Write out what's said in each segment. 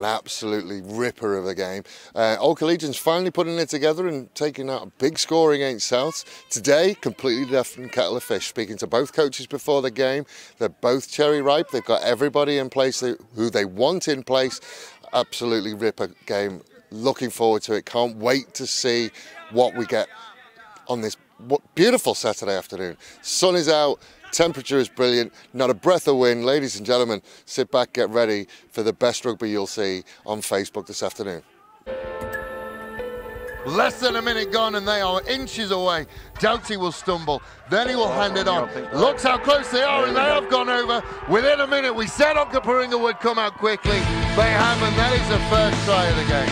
An absolutely ripper of a game. Old Collegians finally putting it together and taking out a big score against Souths. Today, completely different kettle of fish. Speaking to both coaches before the game, they're both cherry ripe. They've got everybody in place who they want in place. Absolutely ripper game. Looking forward to it. Can't wait to see what we get on this beautiful Saturday afternoon. Sun is out. Temperature is brilliant, not a breath of wind. Ladies and gentlemen, sit back, get ready for the best rugby you'll see on Facebook this afternoon. Less than a minute gone and they are inches away. Doughty will stumble, then he will hand it on. Looks how close they are and they have gone over. Within a minute, we said Onkaparinga would come out quickly. They have, and that is the first try of the game.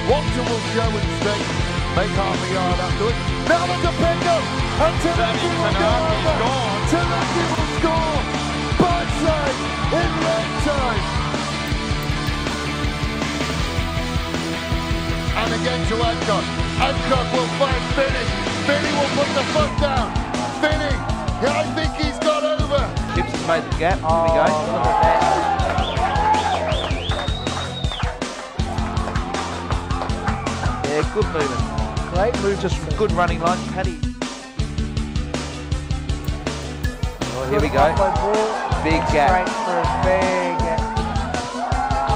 Watson will show and stay. Make half a yard afterwards. Now look at Pingo, and Tanaki will go over. Tanaki will score. Brightside in red time. And again to Adcock. Adcock will find Finney. Finney will put the foot down. Finney, I think he's got over. Gibson's made the gap. Here we go. Look at that. Yeah, good movement. Great move, just good running line. Paddy. Oh, here we go. Big gap. Big gap.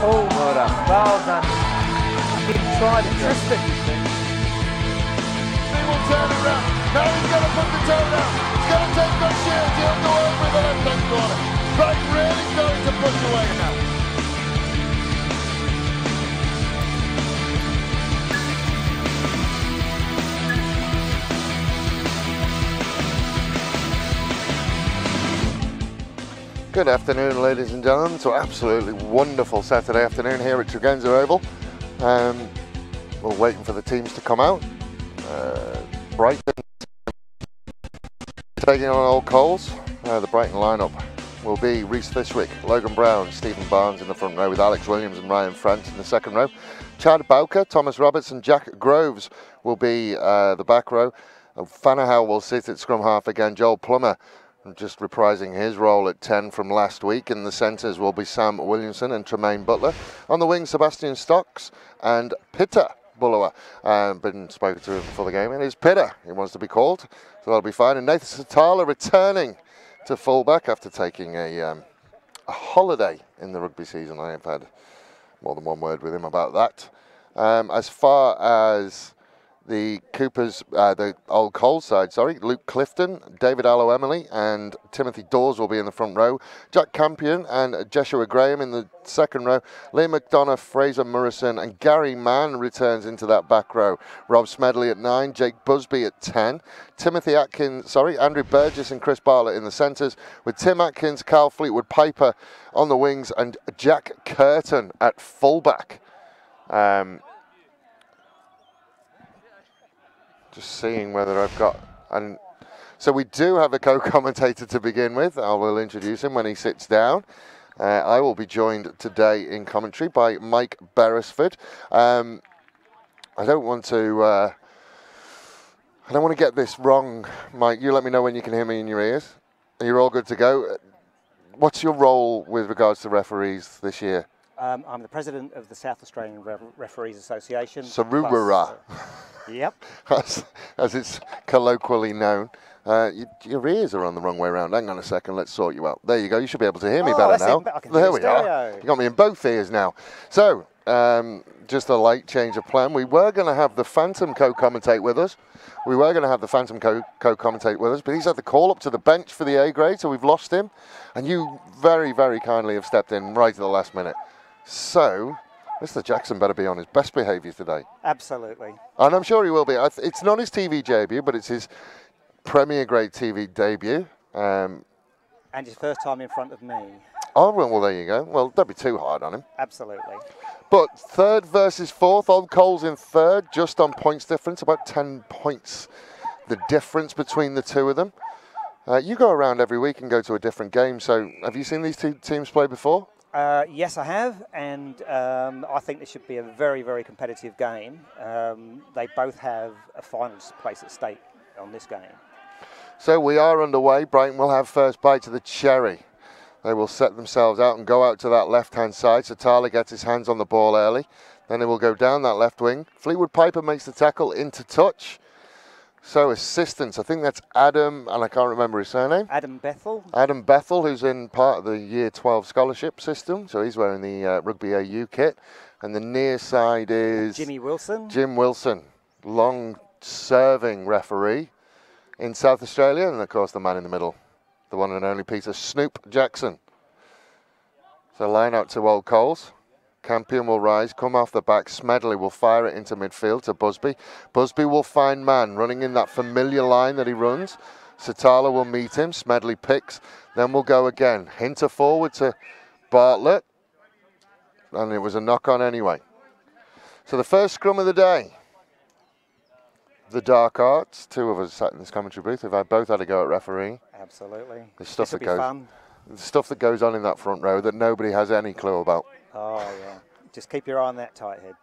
Oh, well done. Well done. He tried to twist it. He will turn around. Now he's going to put the toe down. He's going to take those shields. He'll go over the left-hand corner. Brighton really starting to push away now. Good afternoon, ladies and gentlemen. So absolutely wonderful Saturday afternoon here at Tregenza Oval. We're waiting for the teams to come out. Brighton taking on Old Coles. The Brighton lineup will be Reece Fishwick, Logan Brown, Stephen Barnes in the front row with Alex Williams and Ryan France in the second row. Chad Bowker, Thomas Robertson, Jack Groves will be the back row. Fanahow will sit at scrum half again. Joel Plummer just reprising his role at 10 from last week. In the centres will be Sam Williamson and Tremaine Butler. On the wing, Sebastian Stocks and Peter Bullowa. Been spoken to before the game. It is Peter, he wants to be called, so that'll be fine. And Nathan Satala returning to fullback after taking a holiday in the rugby season. I have had more than one word with him about that. As far as the Coopers, the Old Coles side, sorry, Luke Clifton, David Allo-Emily and Timothy Dawes will be in the front row. Jack Campion and Joshua Graham in the second row. Liam McDonough, Fraser Morrison and Gary Mann returns into that back row. Rob Smedley at 9, Jake Busby at 10. Andrew Burgess and Chris Bartlett in the centres with Tim Atkins, Carl Fleetwood Piper on the wings and Jack Curtin at fullback. Just seeing whether I've got, and so we do have a co-commentator to begin with. I will introduce him when he sits down. I will be joined today in commentary by Mike Beresford. I don't want to get this wrong, Mike. You let me know when you can hear me in your ears. You're all good to go. What's your role with regards to referees this year? I'm the president of the South Australian Referees Association. Sarubara. Yep. as it's colloquially known. Your ears are on the wrong way around. Hang on a second, let's sort you out. There you go, you should be able to hear me better now. There we are. You got me in both ears now. So, just a light change of plan. We were going to have the Phantom co-commentate with us. But he's had the call up to the bench for the A grade, so we've lost him. And you very, very kindly have stepped in right at the last minute. So, Mr. Jackson better be on his best behaviour today. Absolutely. And I'm sure he will be. It's not his TV debut, but it's his Premier Grade TV debut. And his first time in front of me. Oh, well, there you go. Well, don't be too hard on him. Absolutely. But third versus fourth, Old Coles in third, just on points difference, about 10 points the difference between the two of them. You go around every week and go to a different game, so have you seen these two teams play before? Yes, I have, and I think this should be a very, very competitive game. They both have a finals place at stake on this game. So we are underway. Brighton will have first bite to the cherry. They will set themselves out and go out to that left-hand side. So Tala gets his hands on the ball early. Then they will go down that left wing. Fleetwood Piper makes the tackle into touch. So assistance, I think that's Adam, and I can't remember his surname. Adam Bethel. Adam Bethel, who's in part of the Year 12 scholarship system. So he's wearing the Rugby AU kit. And the near side is Jimmy Wilson. Jim Wilson, long-serving referee in South Australia. And, of course, the man in the middle, the one and only Peter Snoop Jackson. So line out to Old Coles. Campion will rise, come off the back. Smedley will fire it into midfield to Busby. Busby will find man, running in that familiar line that he runs. Satala will meet him. Smedley picks. Then we'll go again. Hinter forward to Bartlett. And it was a knock-on anyway. So the first scrum of the day. The Dark Arts. Two of us sat in this commentary booth. We've both had a go at refereeing. Absolutely. The stuff This will be fun. the stuff that goes on in that front row that nobody has any clue about. Oh, yeah. Just keep your eye on that tight head.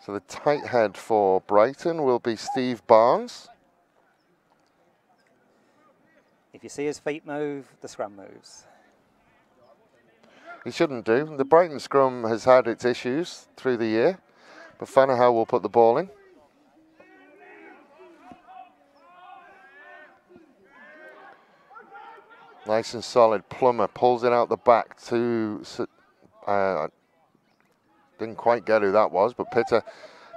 So the tight head for Brighton will be Steve Barnes. If you see his feet move, the scrum moves. He shouldn't do. The Brighton scrum has had its issues through the year, but Fanahow will put the ball in. Nice and solid. Plummer pulls it out the back to... didn't quite get who that was, but Pitter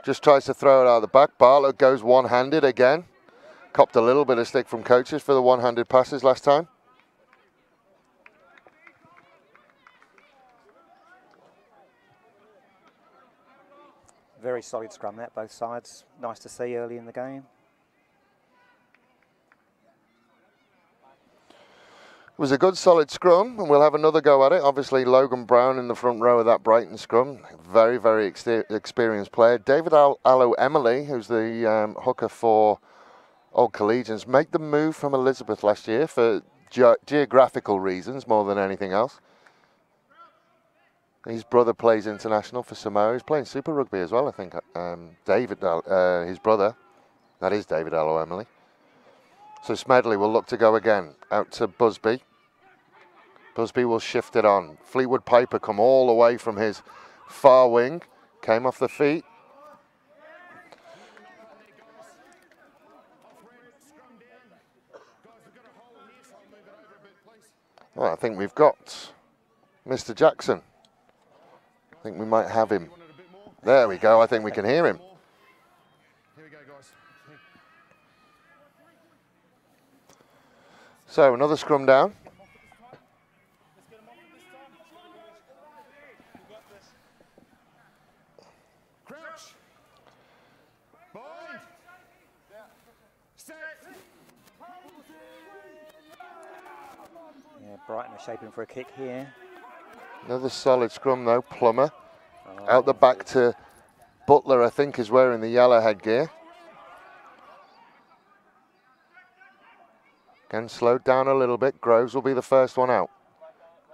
just tries to throw it out the back. Bartlett goes one-handed again. Copped a little bit of stick from coaches for the one-handed passes last time. Very solid scrum that, both sides. Nice to see early in the game. It was a good solid scrum, and we'll have another go at it. Obviously, Logan Brown in the front row of that Brighton scrum. Very, very experienced player. David Allo Emily, who's the hooker for Old Collegians, made the move from Elizabeth last year for geographical reasons more than anything else. His brother plays international for Samoa. He's playing Super Rugby as well, I think. David, his brother, that is David Allo Emily. So Smedley will look to go again, out to Busby. Busby will shift it on. Fleetwood Piper come all the way from his far wing. Came off the feet. Well, I think we've got Mr. Jackson. I think we might have him. There we go. I think we can hear him. Here we go, guys. So another scrum down. Crouch. Bind. Set. Yeah, Brighton are shaping for a kick here. Another solid scrum though. Plummer. Out the back to Butler, I think, is wearing the yellow headgear. Again, slowed down a little bit. Groves will be the first one out.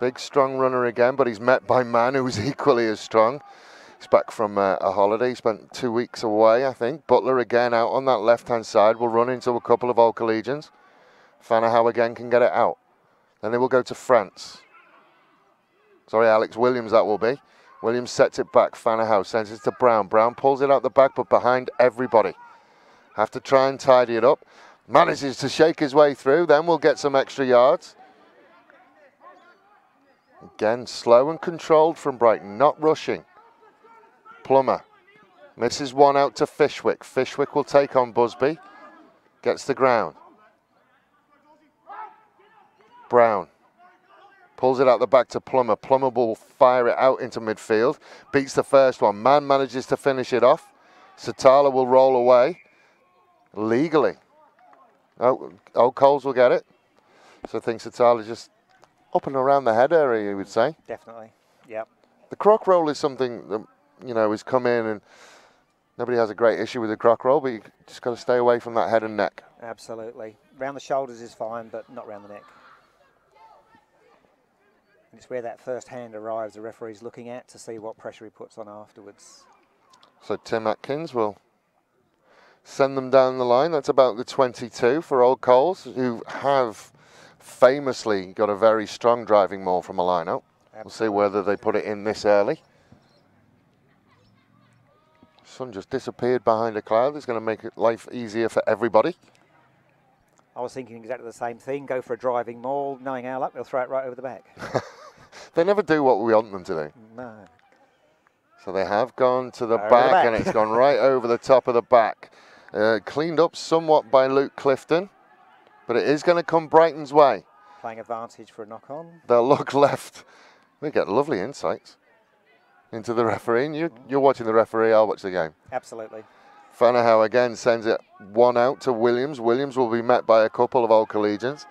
Big, strong runner again, but he's met by Man, who's equally as strong. He's back from a holiday. He spent 2 weeks away, I think. Butler again out on that left-hand side. Will run into a couple of Old Collegians. Fanahow again can get it out. Then they will go to France. Sorry, Alex Williams that will be. Williams sets it back. Fanahow sends it to Brown. Brown pulls it out the back, but behind everybody. Have to try and tidy it up. Manages to shake his way through. Then we'll get some extra yards. Again, slow and controlled from Brighton. Not rushing. Plummer. Misses one out to Fishwick. Fishwick will take on Busby. Gets the ground. Brown. Pulls it out the back to Plummer. Plummer will fire it out into midfield. Beats the first one. Man manages to finish it off. Satala will roll away. Legally. Oh, Old Coles will get it. So I think Satala just up and around the head area, you would say. Definitely, yep. The croc roll is something that, you know, has come in, and nobody has a great issue with the croc roll, but you just got to stay away from that head and neck. Absolutely. Round the shoulders is fine, but not round the neck. And it's where that first hand arrives, the referee's looking at to see what pressure he puts on afterwards. So Tim Atkins will send them down the line. That's about the 22 for Old Coles, who have famously got a very strong driving maul from a line-out. We'll see whether they put it in this early. Sun just disappeared behind a cloud. It's going to make life easier for everybody. I was thinking exactly the same thing. Go for a driving maul, knowing our luck, they'll throw it right over the back. They never do what we want them to do. No. So they have gone to the back, and it's gone right over the top of the back. Cleaned up somewhat by Luke Clifton, but it is going to come Brighton's way. Playing advantage for a knock-on. They'll look left. We get lovely insights into the referee. And you're watching the referee, I'll watch the game. Absolutely. Fanahow again sends it one out to Williams. Williams will be met by a couple of old collegians.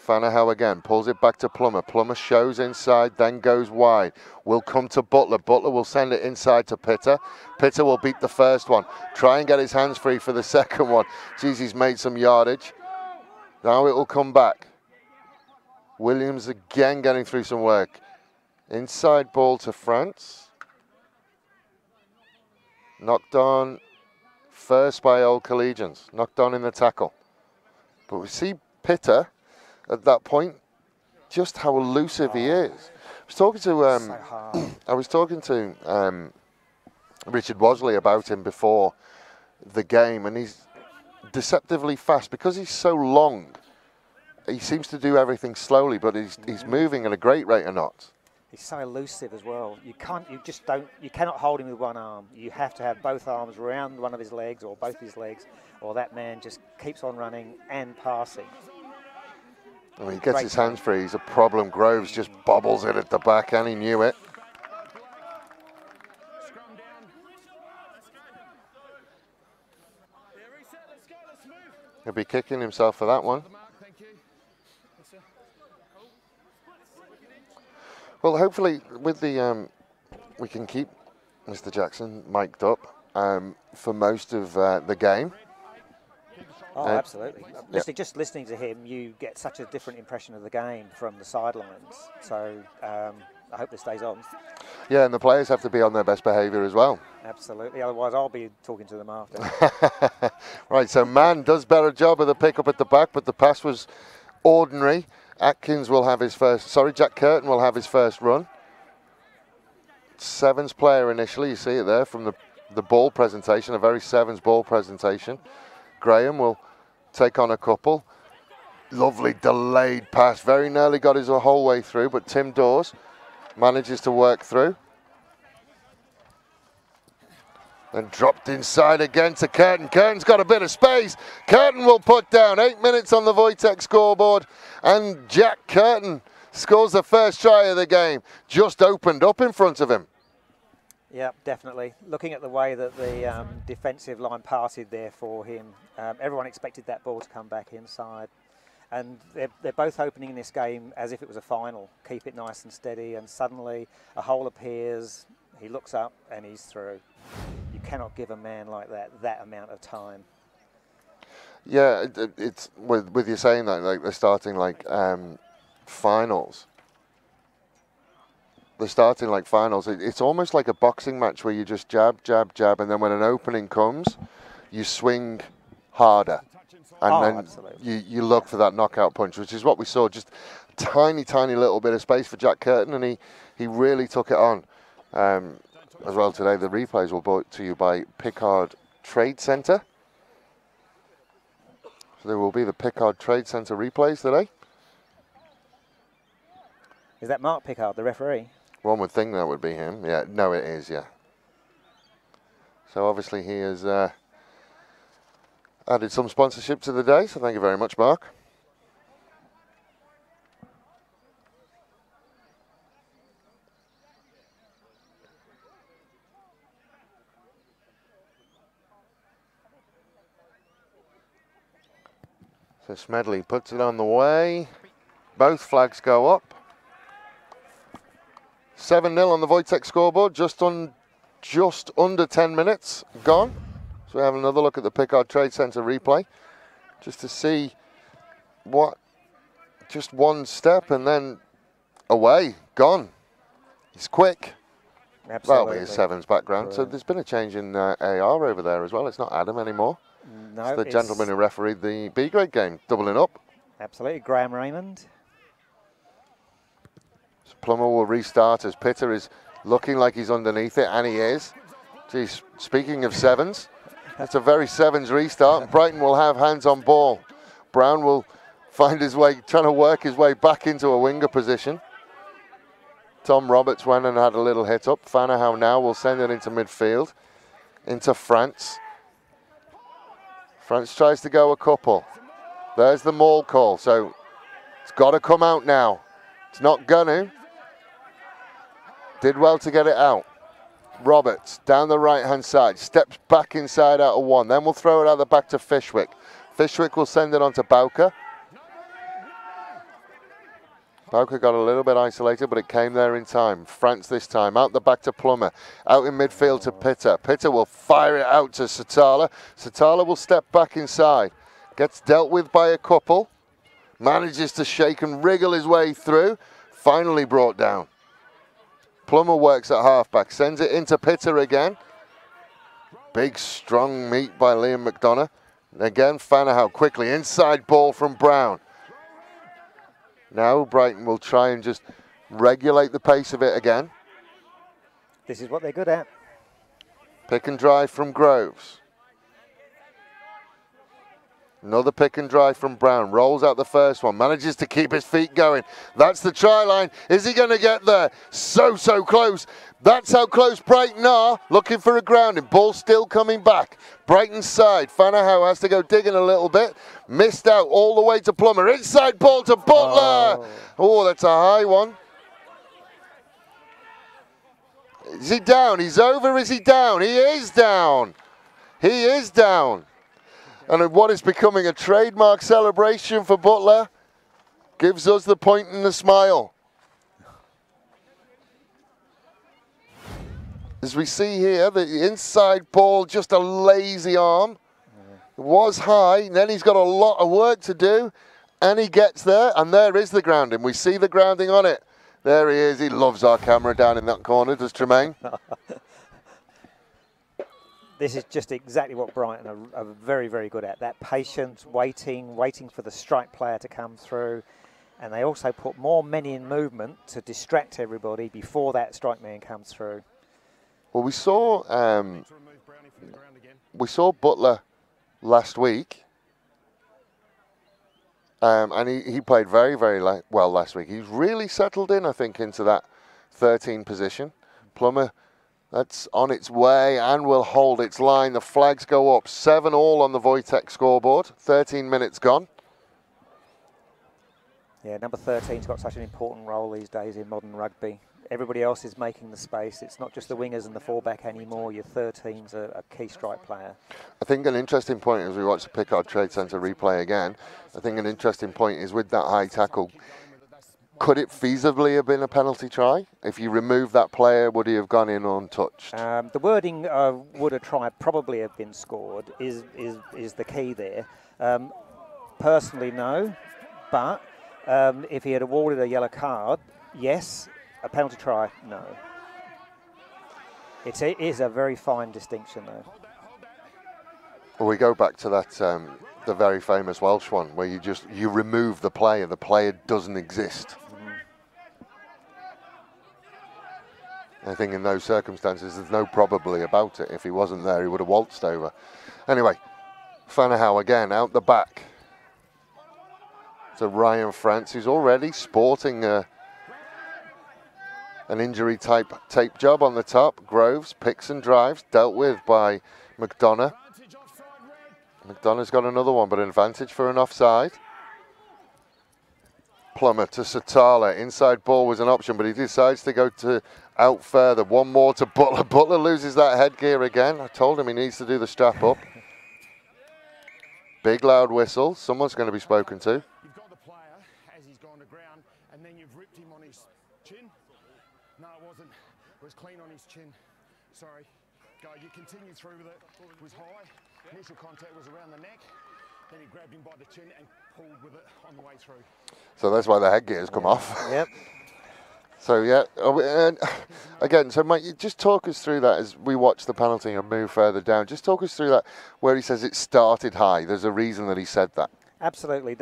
Fanahow again pulls it back to Plummer. Plummer shows inside, then goes wide. Will come to Butler. Butler will send it inside to Pitter. Pitter will beat the first one. Try and get his hands free for the second one. Geez, he's made some yardage. Now it will come back. Williams again getting through some work. Inside ball to France. Knocked on first by old Collegians. Knocked on in the tackle. But we see Pitter at that point, just how elusive he is. I was talking to Richard Wasley about him before the game, and he's deceptively fast because he's so long. He seems to do everything slowly, but he's moving at a great rate of knots. He's so elusive as well. You cannot hold him with one arm. You have to have both arms around one of his legs or both his legs, or that man just keeps on running and passing. When he gets his hands free, he's a problem. Groves just bobbles it at the back, and he knew it. He'll be kicking himself for that one. Well, hopefully, with the we can keep Mr. Jackson mic'd up for most of the game. Oh, absolutely. Just listening to him, you get such a different impression of the game from the sidelines. So I hope this stays on. Yeah, and the players have to be on their best behaviour as well. Absolutely. Otherwise, I'll be talking to them after. Right, so Mann does better job of the pick up at the back, but the pass was ordinary. Atkins will have his first, Jack Curtin will have his first run. Sevens player initially, you see it there from the ball presentation, a very Sevens ball presentation. Graham will take on a couple. Lovely delayed pass, very nearly got his whole way through, but Tim Dawes manages to work through. Then dropped inside again to Curtin. Curtin's got a bit of space. Curtin will put down 8 minutes on the Wojtek scoreboard. And Jack Curtin scores the first try of the game. Just opened up in front of him. Yeah, definitely. Looking at the way that the defensive line parted there for him, everyone expected that ball to come back inside. And they're both opening this game as if it was a final. Keep it nice and steady, and suddenly a hole appears. He looks up and he's through. You cannot give a man like that amount of time. Yeah, it's with you saying that, like they're starting like finals. They're starting like finals. It's almost like a boxing match where you just jab, jab, jab, and then when an opening comes, you swing harder. And then you look for that knockout punch, which is what we saw. Just tiny, tiny little bit of space for Jack Curtin, and he really took it on. As well today, the replays were brought to you by Pickard Trade Centre. So there will be the Pickard Trade Centre replays today. Is that Mark Pickard, the referee? One would think that would be him. Yeah, no, it is, yeah. So obviously he has added some sponsorship to the day, so thank you very much, Mark. So Smedley puts it on the way. Both flags go up. 7-0 on the Wojtek scoreboard, just under 10 minutes gone. So we have another look at the Pickard Trade Centre replay, just to see just one step and then away, gone. He's quick. That'll be his sevens background. So there's been a change in AR over there as well. It's not Adam anymore. No, it's the gentleman who refereed the B grade game, doubling up. Absolutely, Graham Raymond. So Plummer will restart as Pitter is looking like he's underneath it, and he is. Geez, speaking of sevens, it's a very sevens restart. Brighton will have hands on ball. Brown will find his way, trying to work his way back into a winger position. Tom Roberts went and had a little hit up. Fanahow now will send it into midfield, into France. France tries to go a couple. There's the maul call, so it's got to come out now. It's not gonna. Did well to get it out. Roberts down the right-hand side, steps back inside out of one. Then we'll throw it out the back to Fishwick. Fishwick will send it on to Bowker. Bowker got a little bit isolated, but it came there in time. France this time, out the back to Plummer. Out in midfield to Pitter. Pitter will fire it out to Satala. Satala will step back inside. Gets dealt with by a couple. Manages to shake and wriggle his way through. Finally brought down. Plummer works at halfback. Sends it into Pitter again. Big, strong meat by Liam McDonough. And again, Fanahow quickly. Inside ball from Brown. Now Brighton will try and just regulate the pace of it again. This is what they're good at. Pick and drive from Groves. Another pick and drive from Brown. Rolls out the first one. Manages to keep his feet going. That's the try line. Is he going to get there? So close. That's how close Brighton are. Looking for a grounding. Ball still coming back. Brighton's side. Fanahow has to go digging a little bit. Missed out all the way to Plummer. Inside ball to Butler. Oh, that's a high one. Is he down? He's over. Is he down? He is down. He is down. And what is becoming a trademark celebration for Butler gives us the point and the smile. As we see here, the inside ball, just a lazy arm. It was high, and then he's got a lot of work to do, and he gets there, and there is the grounding. We see the grounding on it. There he is. He loves our camera down in that corner, does Tremaine? This is just exactly what Brighton are very, very good at. That patience, waiting for the strike player to come through. And they also put more men in movement to distract everybody before that strike man comes through. Well, we saw Butler last week. And he played very, very well last week. He's really settled in, I think, into that 13 position. Plummer, that's on its way and will hold its line. The flags go up. 7-all on the Wojtek scoreboard. 13 minutes gone. Yeah, number 13's got such an important role these days in modern rugby. Everybody else is making the space. It's not just the wingers and the fullback anymore. Your 13's a key strike player. I think an interesting point as we watch the Pickard Trade Centre replay again, I think an interesting point is with that high tackle, could it feasibly have been a penalty try? If you remove that player, would he have gone in untouched? The wording would have tried, probably have been scored, is the key there. Personally, no. But if he had awarded a yellow card, yes. A penalty try, no. It is a very fine distinction, though. Well, we go back to that, the very famous Welsh one, where you remove the player doesn't exist. I think in those circumstances, there's no probably about it. If he wasn't there, he would have waltzed over. Anyway, Fanahow again, out the back. To Ryan France, who's already sporting an injury type tape job on the top. Groves picks and drives, dealt with by McDonough. McDonough's got another one, but an advantage for an offside. Plummer to Satala. Inside ball was an option, but he decides to go out further. One more to Butler. Butler loses that headgear again. I told him he needs to do the strap up. Big loud whistle. Someone's going to be spoken to. You've got the player as he's gone to ground, and then you've ripped him on his chin. No, it wasn't. It was clean on his chin. Sorry. Go. You continue through with it. It was high. Initial contact was around the neck. Then he grabbed him by the chin and pulled with it on the way through. So that's why the headgear's come off. Yep. So yeah, and again, so Mike, you just talk us through that as we watch the penalty and move further down. Just talk us through that where he says it started high. There's a reason that he said that. Absolutely.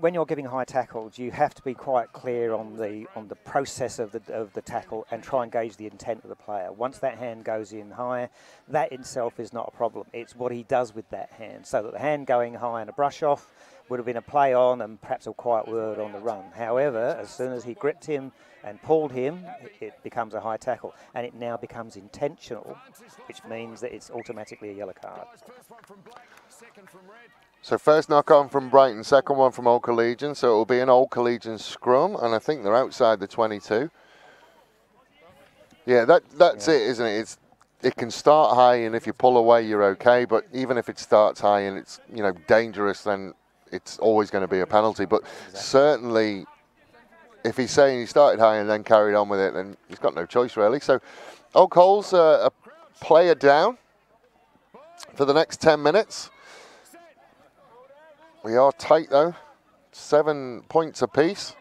When you're giving high tackles, you have to be quite clear on the process of the tackle and try and gauge the intent of the player. Once that hand goes in high, that itself is not a problem. It's what he does with that hand. So that the hand going high and a brush off would have been a play on and perhaps a quiet word on the run. However, as soon as he gripped him and pulled him, it becomes a high tackle, and it now becomes intentional, which means that it's automatically a yellow card. So first knock on from Brighton, second one from Old Collegians, so it will be an Old Collegians scrum, and I think they're outside the 22. Yeah, that's it, isn't it? It can start high, and if you pull away, you're okay, but even if it starts high and it's, you know, dangerous, then it's always going to be a penalty. But certainly, if he's saying he started high and then carried on with it, then he's got no choice, really. So Old Cole's a player down for the next 10 minutes. We are tight, though. 7 points apiece.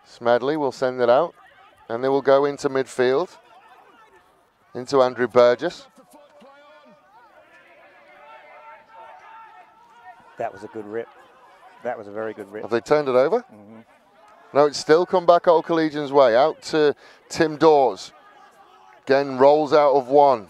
Smedley will send it out, and they will go into midfield, into Andrew Burgess. That was a good rip. That was a very good rip. Have they turned it over? Mm-hmm. No, it's still come back Old Collegians' way. Out to Tim Dawes. Again, rolls out of one.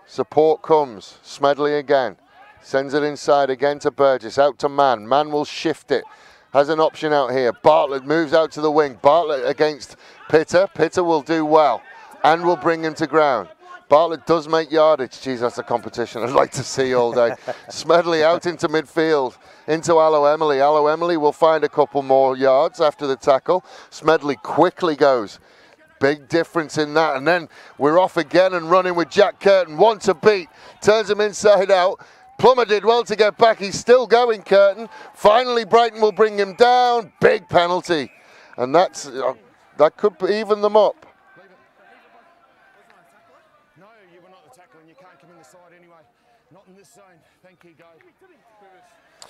Support comes. Smedley again. Sends it inside again to Burgess. Out to Mann. Mann will shift it. Has an option out here. Bartlett moves out to the wing. Bartlett against Pitter. Pitter will do well and will bring him to ground. Bartlett does make yardage. Jeez, that's a competition I'd like to see all day. Smedley out into midfield, into Allo Emily. Allo Emily will find a couple more yards after the tackle. Smedley quickly goes. Big difference in that. And then we're off again and running with Jack Curtin. One to beat. Turns him inside out. Plummer did well to get back. He's still going, Curtin. Finally, Brighton will bring him down. Big penalty. And that's that could even them up.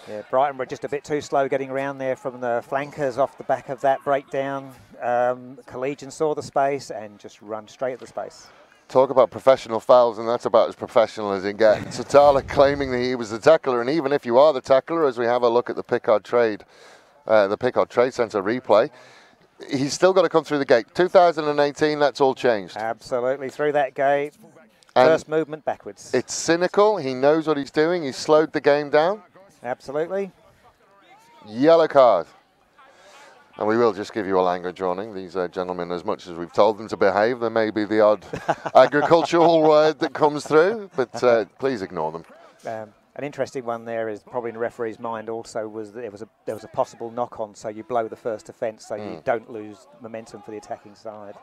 Yeah, Brighton were just a bit too slow getting around there from the flankers off the back of that breakdown. Collegians saw the space and just run straight at the space. Talk about professional fouls, and that's about as professional as it gets. Satala claiming that he was the tackler, and even if you are the tackler, as we have a look at the Pickard Trade Centre replay, he's still got to come through the gate. 2018, that's all changed. Absolutely, through that gate. And first movement backwards. It's cynical. He knows what he's doing. He's slowed the game down. Absolutely. Yellow card. And we will just give you a language warning. These gentlemen, as much as we've told them to behave, there may be the odd agricultural word that comes through, but please ignore them. An interesting one there is probably in the referee's mind also was that there was a possible knock-on, so you blow the first offence so you don't lose momentum for the attacking side.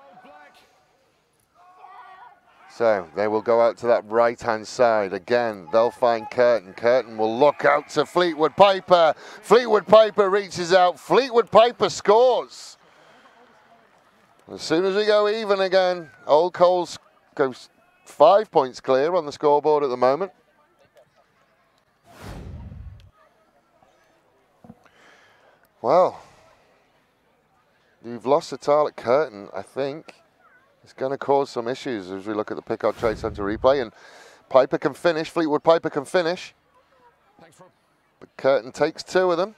So they will go out to that right-hand side. Again, they'll find Curtin. Curtin will look out to Fleetwood Piper. Fleetwood Piper reaches out. Fleetwood Piper scores. As soon as we go even again, Old Coles goes 5 points clear on the scoreboard at the moment. Well, you've lost the tile at Curtin, I think. It's going to cause some issues as we look at the Pickard Trade Centre replay. And Piper can finish, Fleetwood Piper can finish. But Curtin takes two of them.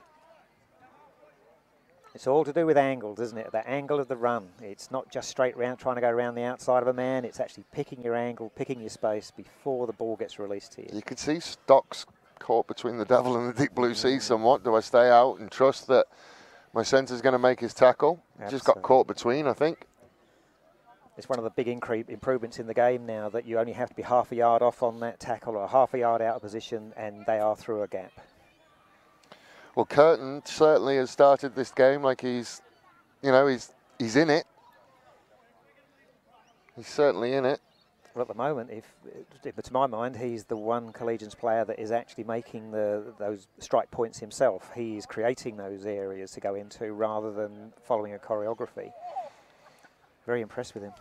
It's all to do with angles, isn't it? The angle of the run. It's not just straight round, trying to go around the outside of a man. It's actually picking your angle, picking your space before the ball gets released to you. You can see Stocks caught between the devil and the deep blue sea somewhat. Do I stay out and trust that my centre's going to make his tackle? Just got caught between, I think. It's one of the big improvements in the game now that you only have to be half a yard off on that tackle or half a yard out of position and they are through a gap. Well, Curtin certainly has started this game like he's, you know, he's in it. He's certainly in it. Well, at the moment, to my mind, he's the one Collegians player that is actually making those strike points himself. He is creating those areas to go into rather than following a choreography. Very impressed with him.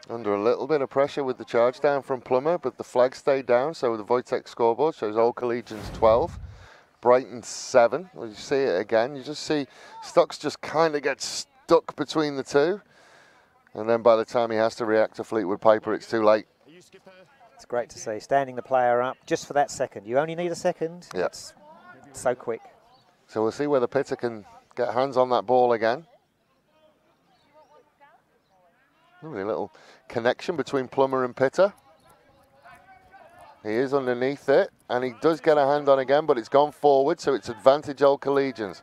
Under a little bit of pressure with the charge down from Plummer, but the flag stayed down, so the Wojtek scoreboard shows Old Collegians 12, Brighton 7. Well, you see it again. You just see Stocks just kind of get stuck between the two. And then by the time he has to react to Fleetwood Piper, it's too late. It's great to see. Standing the player up just for that second. You only need a second. Yeah. It's so quick. So we'll see whether Pitter can get hands on that ball again. Lovely little connection between Plummer and Pitter. He is underneath it, and he does get a hand on again, but it's gone forward, so it's advantage Old Collegians.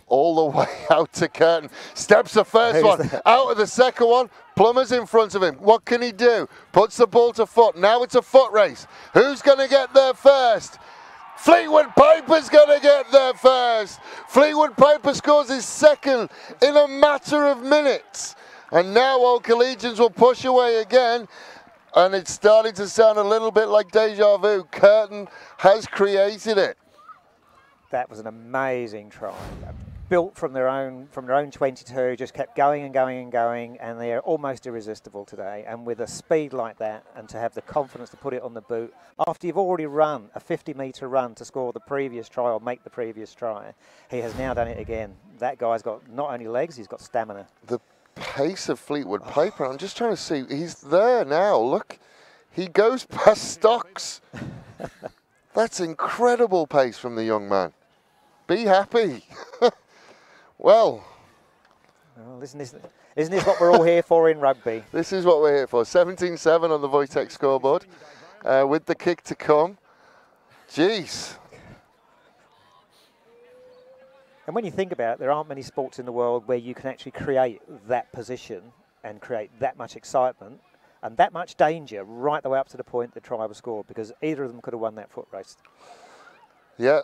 All the way out to Curtin. Steps the first one, out of the second one. Plummer's in front of him. What can he do? Puts the ball to foot. Now it's a foot race. Who's going to get there first? Fleetwood Piper's going to get there first. Fleetwood Piper scores his second in a matter of minutes. And now Old Collegians will push away again. And it's starting to sound a little bit like deja vu. Curtin has created it. That was an amazing try. Built from their own 22, just kept going and going and going, and they're almost irresistible today. And with a speed like that, and to have the confidence to put it on the boot, after you've already run a 50-metre run to score the previous try or make the previous try, he has now done it again. That guy's got not only legs, he's got stamina. The pace of Fleetwood Piper, I'm just trying to see, he's there now, look. He goes past Stocks. That's incredible pace from the young man. Be happy. Well, isn't this what we're all here for in rugby? This is what we're here for. 17-7 on the Wojtek scoreboard with the kick to come. Jeez. And when you think about it, there aren't many sports in the world where you can actually create that position and create that much excitement and that much danger right the way up to the point the try was scored, because either of them could have won that foot race. Yeah,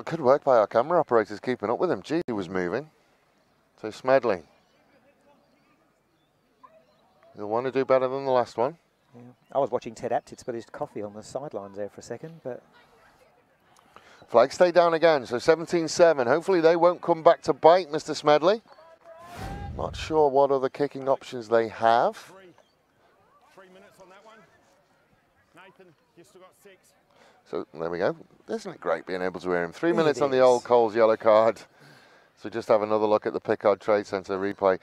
good work by our camera operators keeping up with him. Gee, he was moving. So Smedley. You'll want to do better than the last one. Yeah. I was watching Ted Apted spill his coffee on the sidelines there for a second, but... Flag stay down again, so 17-7. Hopefully they won't come back to bite, Mr. Smedley. Not sure what other kicking options they have. 3 minutes on that one. Nathan, you've still got 6. So there we go. Isn't it great being able to hear him? 3 minutes on the old Coles yellow card. So just have another look at the Pickard Trade Centre replay.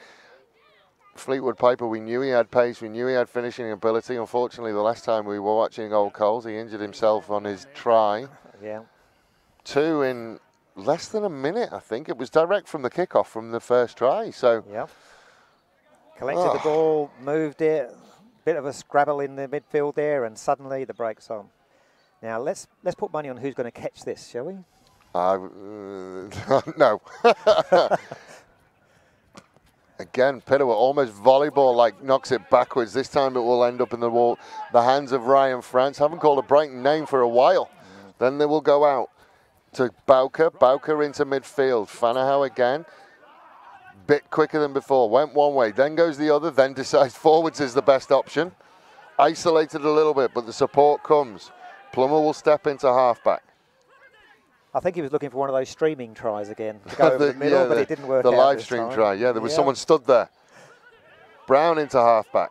Fleetwood Piper, we knew he had pace, we knew he had finishing ability. Unfortunately, the last time we were watching old Coles, he injured himself on his try. Yeah. 2 in less than a minute, I think. It was direct from the kickoff from the first try. So yeah. Collected the ball, moved it, bit of a scrabble in the midfield there, and suddenly the break's on. Now let's put money on who's going to catch this, shall we? No. Again, Pitter will almost volleyball-like knocks it backwards. This time it will end up in the hands of Ryan France. Haven't called a Brighton name for a while. Then they will go out to Bowker. Bowker into midfield. Fanahow again. Bit quicker than before. Went one way, then goes the other, then decides forwards is the best option. Isolated a little bit, but the support comes. Plummer will step into halfback. I think he was looking for one of those streaming tries again to go over the middle, but it didn't work out. The live stream try, yeah, there was someone stood there. Brown into halfback.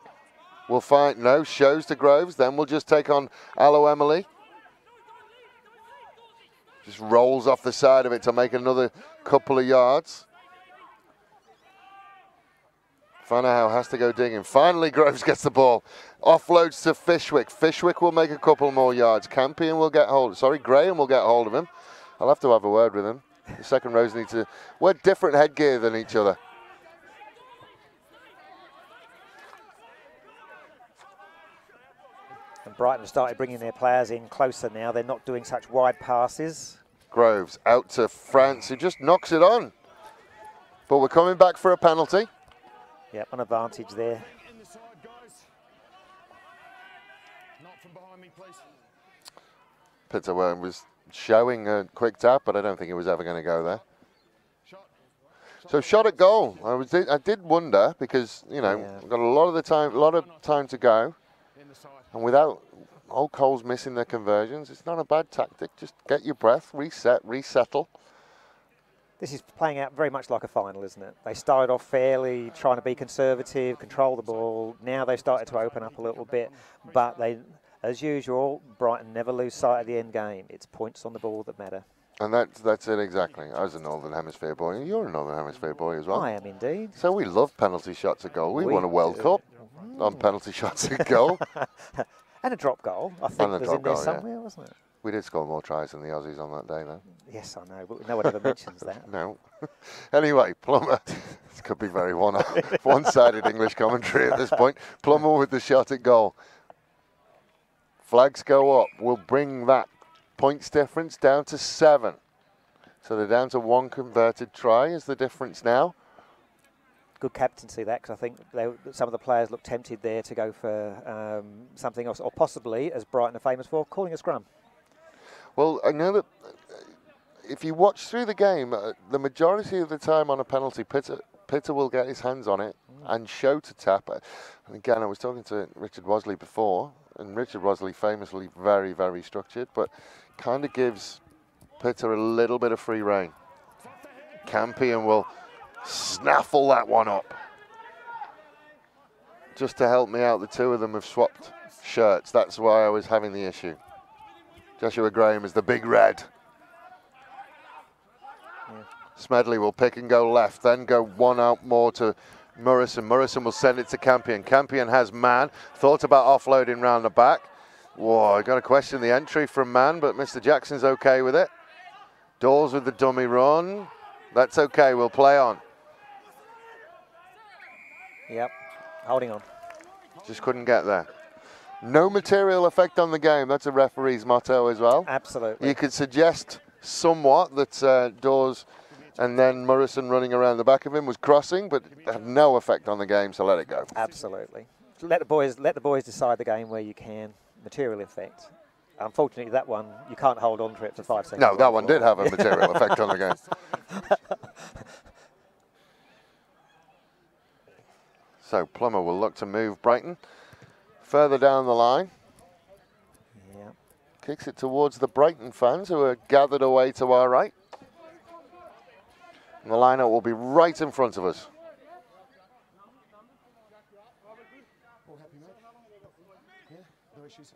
We'll find, no, shows to Groves, then we'll just take on Aloe Emily. Just rolls off the side of it to make another couple of yards. Fanahow has to go digging. Finally, Groves gets the ball. Offloads to Fishwick. Fishwick will make a couple more yards. Campion will get hold. Sorry, Graham will get hold of him. I'll have to have a word with him. The second rows need to wear different headgear than each other. And Brighton started bringing their players in closer now. They're not doing such wide passes. Groves out to France, who just knocks it on. But we're coming back for a penalty. Yep, an advantage there. In the side, guys. Not from behind me, please. Pitter was showing a quick tap, but I don't think it was ever going to go there. Shot. So shot at goal. I did wonder because we've got a lot of time to go, and without Old Coles missing their conversions, it's not a bad tactic. Just get your breath, reset, resettle. This is playing out very much like a final, isn't it? They started off fairly, trying to be conservative, control the ball. Now they've started to open up a little bit, but they, as usual, Brighton never lose sight of the end game. It's points on the ball that matter. And that's it exactly. I was a Northern Hemisphere boy. You're a Northern Hemisphere boy as well. I am indeed. So we love penalty shots at goal. We won a World do. Cup on penalty shots at goal. And a drop goal, I think, was in there goal, somewhere, wasn't it? We did score more tries than the Aussies on that day, though. Yes, I know, but no one ever mentions that. No. Anyway, Plummer. This could be very one-sided English commentary at this point. Plummer with the shot at goal. Flags go up. We'll bring that points difference down to 7. So they're down to 1 converted try is the difference now. Good captaincy that, because I think some of the players looked tempted there to go for something else, or possibly, as Brighton are famous for, calling a scrum. Well, I know that if you watch through the game, the majority of the time on a penalty, Pitter will get his hands on it and show to tap. And again, I was talking to Richard Wasley before, and Richard Wasley famously very, very structured, but kind of gives Pitter a little bit of free rein. Campion will snaffle that one up. Just to help me out, the two of them have swapped shirts. That's why I was having the issue. Joshua Graham is the big red. Yeah. Smedley will pick and go left, then go one out more to Murrison. Murrison will send it to Campion. Campion has man. Thought about offloading round the back. Whoa, I got to question the entry from man, but Mr. Jackson's okay with it. Dawes with the dummy run. That's okay, we'll play on. Yep, holding on. Just couldn't get there. No material effect on the game. That's a referee's motto as well. Absolutely. You could suggest somewhat that Dawes and then Murrison running around the back of him was crossing, but had no effect on the game, so let it go. Absolutely. Let the boys decide the game where you can. Material effect. Unfortunately, that one, you can't hold on to it for 5 seconds. No, that one did have a material effect on the game. So Plummer will look to move Brighton further down the line. Yeah. Kicks it towards the Brighton fans who are gathered away to our right. And the lineup will be right in front of us. All happy, mate? Yeah, no issues.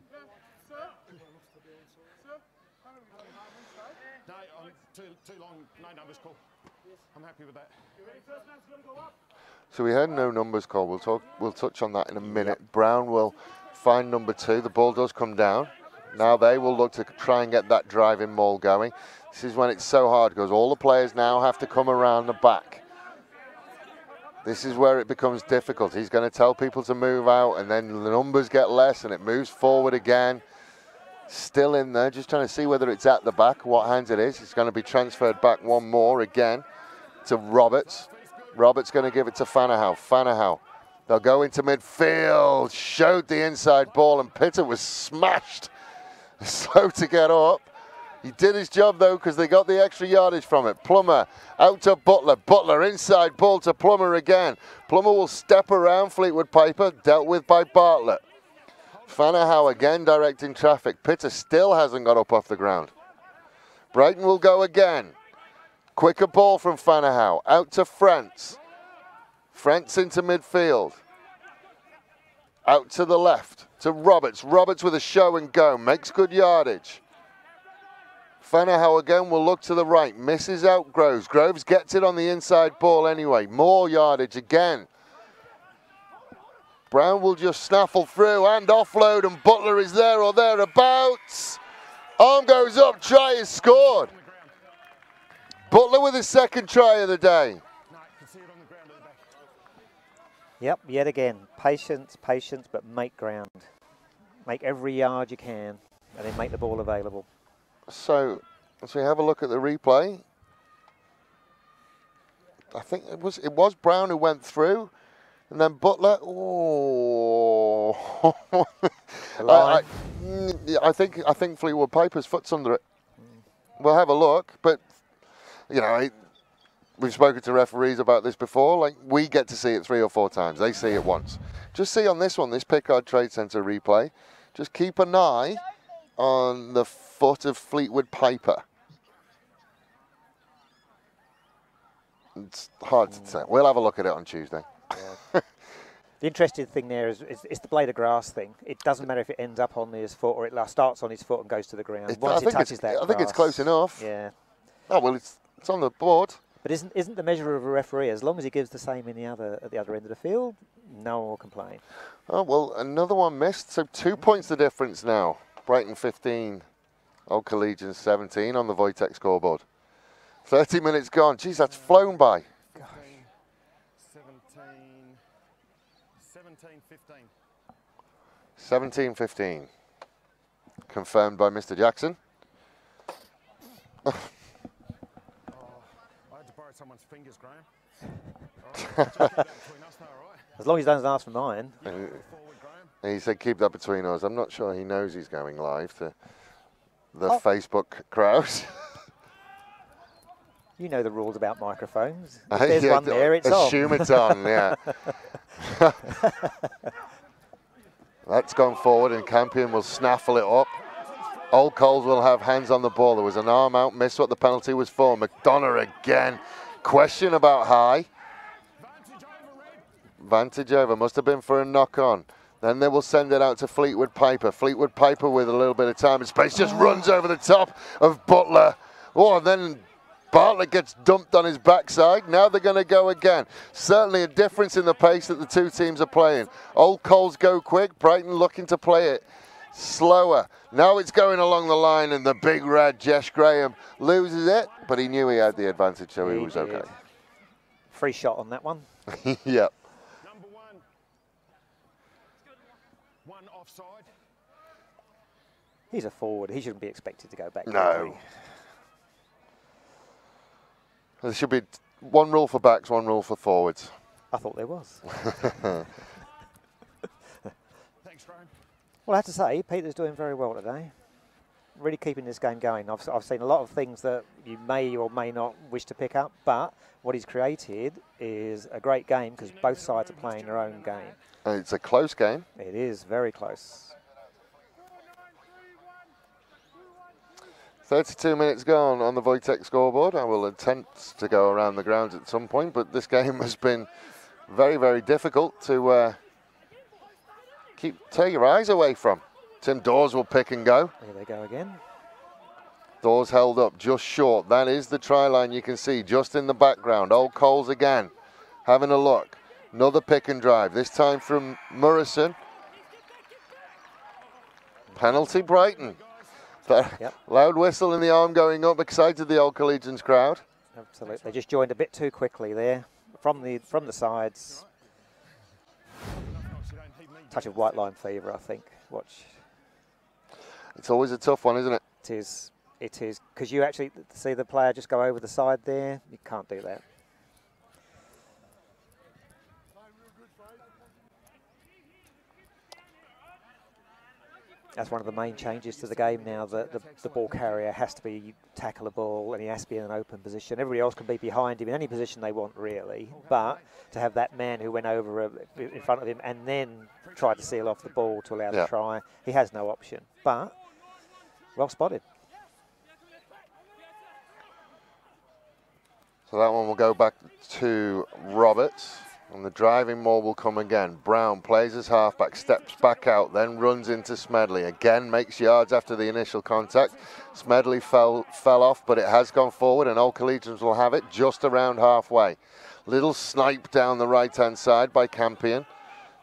No, I'm too long, no numbers call. I'm happy with that. So we heard no numbers call. We'll touch on that in a minute. Brown will find number 2. The ball does come down. Now they will look to try and get that driving maul going. This is when it's so hard because all the players now have to come around the back. This is where it becomes difficult. He's going to tell people to move out, and then the numbers get less and it moves forward again. Still in there, just trying to see whether it's at the back, what hands it is. It's going to be transferred back one more again to Roberts. Roberts going to give it to Fanahow. Fanahow, they'll go into midfield. Showed the inside ball, and Pitter was smashed. Slow to get up. He did his job, though, because they got the extra yardage from it. Plummer out to Butler. Butler inside ball to Plummer again. Plummer will step around Fleetwood Piper, dealt with by Bartlett. Fanahow again directing traffic. Pitter still hasn't got up off the ground. Brighton will go again. Quicker ball from Fanahow. Out to France. France into midfield. Out to the left to Roberts. Roberts with a show and go. Makes good yardage. Fanahow again will look to the right. Misses out Groves. Groves gets it on the inside ball anyway. More yardage again. Brown will just snaffle through and offload, and Butler is there or thereabouts. Arm goes up, try is scored. Butler with his second try of the day. Yep, yet again, patience, patience, but make ground. Make every yard you can, and then make the ball available. So, as we have a look at the replay, I think it was Brown who went through. And then Butler, oh, I think Fleetwood Piper's foot's under it. We'll have a look, but you know, we've spoken to referees about this before. Like, we get to see it 3 or 4 times. They see it once. Just see on this one, this Pickard Trade Centre replay. Just keep an eye on the foot of Fleetwood Piper. It's hard to tell. We'll have a look at it on Tuesday. Yeah. The interesting thing there is the blade of grass thing. It doesn't matter if it ends up on his foot or it starts on his foot and goes to the ground. Once it touches that I think it's close enough. Yeah. Oh, well, it's on the board. But isn't the measure of a referee, as long as he gives the same in the other at the other end of the field, no one will complain. Oh, well, another one missed, so 2 points the difference now. Brighton 15, Old Collegians 17 on the Wojtek scoreboard. 30 minutes gone. Geez, that's flown by. 17-15. Confirmed by Mr. Jackson. I had to borrow someone's fingers, Graham. As long as he doesn't ask for mine. He said keep that between us. I'm not sure he knows he's going live to the Facebook crowd. You know the rules about microphones. If there's one there, it's assume on. It's on, yeah. That's gone forward and Campion will snaffle it up. Old Coles will have hands on the ball. There was an arm out, missed what the penalty was for. McDonough again. Question about high. Vantage over, must have been for a knock on. Then they will send it out to Fleetwood Piper. Fleetwood Piper with a little bit of time and space just runs over the top of Butler. Oh, and then Bartlett gets dumped on his backside. Now they're going to go again. Certainly a difference in the pace that the two teams are playing. Old Coles go quick. Brighton looking to play it slower. Now it's going along the line and the big red Jesh Graham loses it, but he knew he had the advantage, so he was did. okay. Free shot on that one. Yep. Number one offside. He's a forward. He shouldn't be expected to go back. No. There should be one rule for backs, one rule for forwards. I thought there was. Thanks, Graham. Well, I have to say, Peter's doing very well today. Really keeping this game going. I've seen a lot of things that you may or may not wish to pick up, but what he's created is a great game because both sides are playing their own game. And it's a close game. It is very close. 32 minutes gone on the Wojtek scoreboard. I will attempt to go around the grounds at some point, but this game has been very, very difficult to tear your eyes away from. Tim Dawes will pick and go. There they go again. Dawes held up just short. That is the try line you can see just in the background. Old Coles again, having a look. Another pick and drive, this time from Murrison. Penalty Brighton. Yep. Loud whistle in the arm going up, excited the Old Collegians crowd. Absolutely, they just joined a bit too quickly there from the sides. Touch of white line fever, I think. Watch. It's always a tough one, isn't it? It is, because you actually see the player just go over the side there. You can't do that. That's one of the main changes to the game now, that the ball carrier has to be tackleable and he has to be in an open position. Everybody else can be behind him in any position they want, really. But to have that man who went over in front of him and then tried to seal off the ball to allow the try, he has no option. But well spotted. So that one will go back to Roberts. And the driving maul will come again. Brown plays as halfback, steps back out, then runs into Smedley. Again, makes yards after the initial contact. Smedley fell off, but it has gone forward, and Old Collegians will have it just around halfway. Little snipe down the right-hand side by Campion.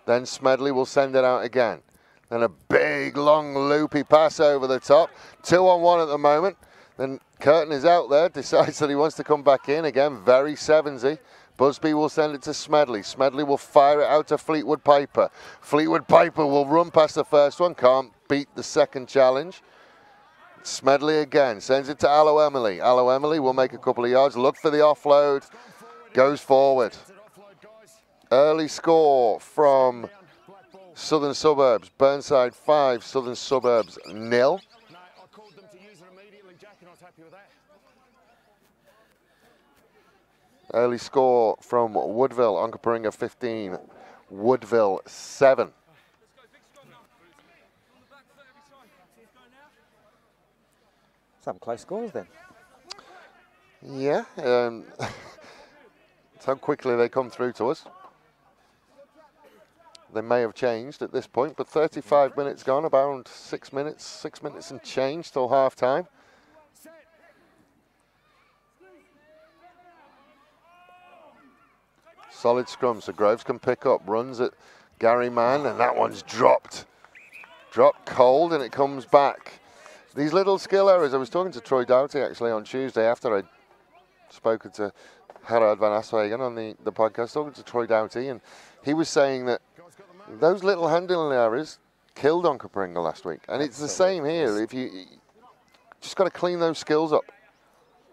Then Smedley will send it out again. Then a big, long, loopy pass over the top. 2-on-1 at the moment. Then Curtin is out there, decides that he wants to come back in. Again, very sevensy. Busby will send it to Smedley. Smedley will fire it out to Fleetwood Piper. Fleetwood Piper will run past the first one. Can't beat the second challenge. Smedley again sends it to Allo Emily. Allo Emily will make a couple of yards. Look for the offload. Goes forward. Early score from Southern Suburbs. Burnside 5, Southern Suburbs 0. Early score from Woodville, Onkaparinga 15, Woodville 7. Some close scores then. Yeah, it's how quickly they come through to us. They may have changed at this point, but 35 minutes gone, about 6 minutes and change till half time. Solid scrum, so Groves can pick up, runs at Gary Mann, and that one's dropped. Dropped cold, and it comes back. These little skill errors, I was talking to Troy Doughty actually on Tuesday after I'd spoken to Gerard van Aswegen on the podcast, talking to Troy Doughty, and he was saying that those little handling errors killed Onka Pringle last week. And it's the same here. If you just got to clean those skills up.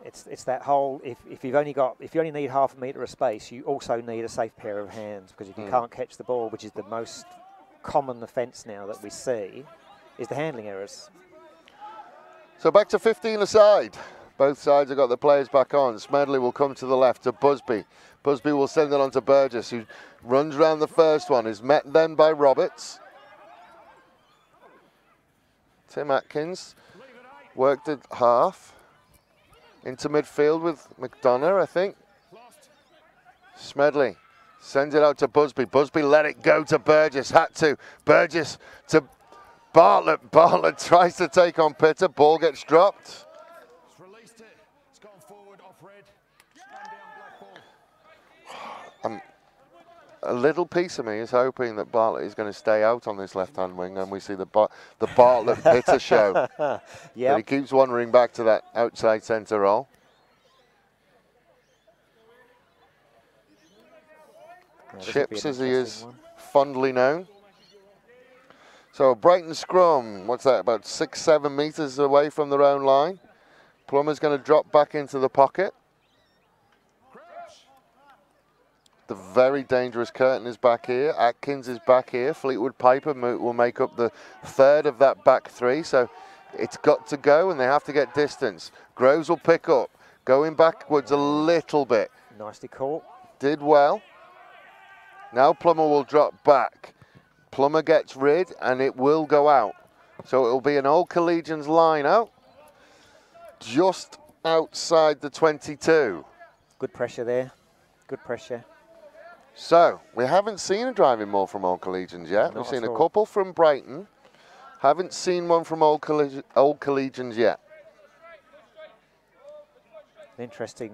It's that whole, if you only need half a metre of space, you also need a safe pair of hands, because if you can't catch the ball, which is the most common offence now that we see, is the handling errors. So back to 15 aside. Both sides have got the players back on. Smedley will come to the left to Busby. Busby will send it on to Burgess, who runs round the first one, is met then by Roberts. Tim Atkins worked at half. Into midfield with McDonough, I think. Smedley sends it out to Busby. Busby let it go to Burgess. Had to. Burgess to Bartlett. Bartlett tries to take on Pitter. Ball gets dropped. Released it. It's gone forward, off red. Down black ball. A little piece of me is hoping that Bartlett is going to stay out on this left-hand wing, and we see the Bartlett Pitter show. Yeah. He keeps wandering back to that outside centre role. Chips, as he is fondly known. So a Brighton scrum, what's that, about 6-7 metres away from their own line. Plummer's going to drop back into the pocket. The very dangerous Curtin is back here. Atkins is back here. Fleetwood Piper will make up the third of that back three. So it's got to go, and they have to get distance. Groves will pick up, going backwards a little bit. Nicely caught. Did well. Now Plummer will drop back. Plummer gets rid, and it will go out. So it will be an Old Collegians line out, just outside the 22. Good pressure there. Good pressure. So, we haven't seen a driving maul from Old Collegians yet. We've seen a couple from Brighton. Haven't seen one from Old Collegians yet. An interesting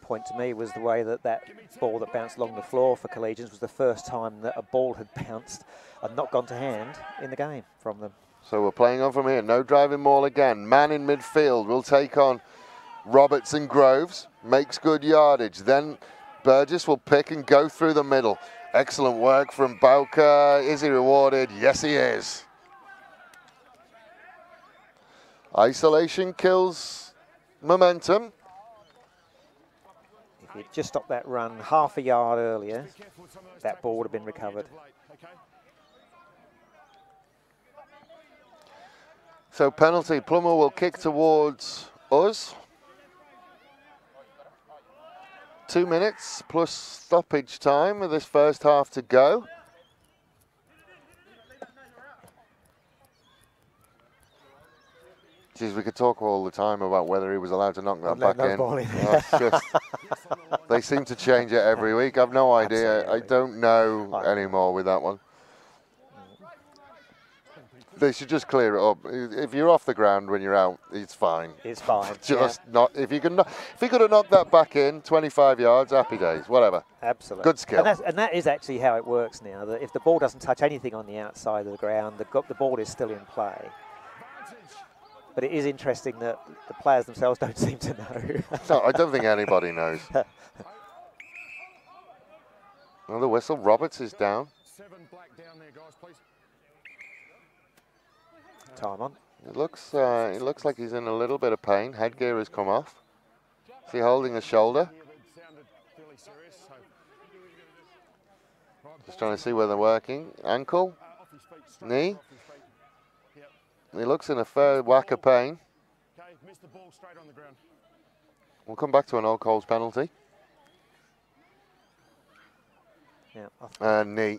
point to me was the way that ball that bounced along the floor for Collegians was the first time that a ball had bounced and not gone to hand in the game from them. So we're playing on from here. No driving maul again. Man in midfield will take on Roberts and Groves. Makes good yardage. Then Burgess will pick and go through the middle. Excellent work from Bowker. Is he rewarded? Yes, he is. Isolation kills momentum. If he'd just stopped that run half a yard earlier, that ball would have been recovered. So penalty. Plummer will kick towards us. 2 minutes plus stoppage time of this first half to go. Geez, we could talk all the time about whether he was allowed to knock that back in. They seem to change it every week. I've no idea. Absolutely. I don't know anymore with that one. They should just clear it up. If you're off the ground when you're out, it's fine. It's fine. Just not. If he could have knocked that back in 25 yards, happy days. Whatever. Absolutely. Good skill. And that is actually how it works now. That if the ball doesn't touch anything on the outside of the ground, the ball is still in play. But it is interesting that the players themselves don't seem to know. No, I don't think anybody knows. Another whistle. Roberts is down. 7 black down there, guys, please. Time on. It looks like he's in a little bit of pain. Headgear has come off. Is he holding the shoulder? Just trying to see where they're working. Ankle? Knee? He looks in a fair whack of pain. We'll come back to an Old Coles penalty. Yeah. Knee.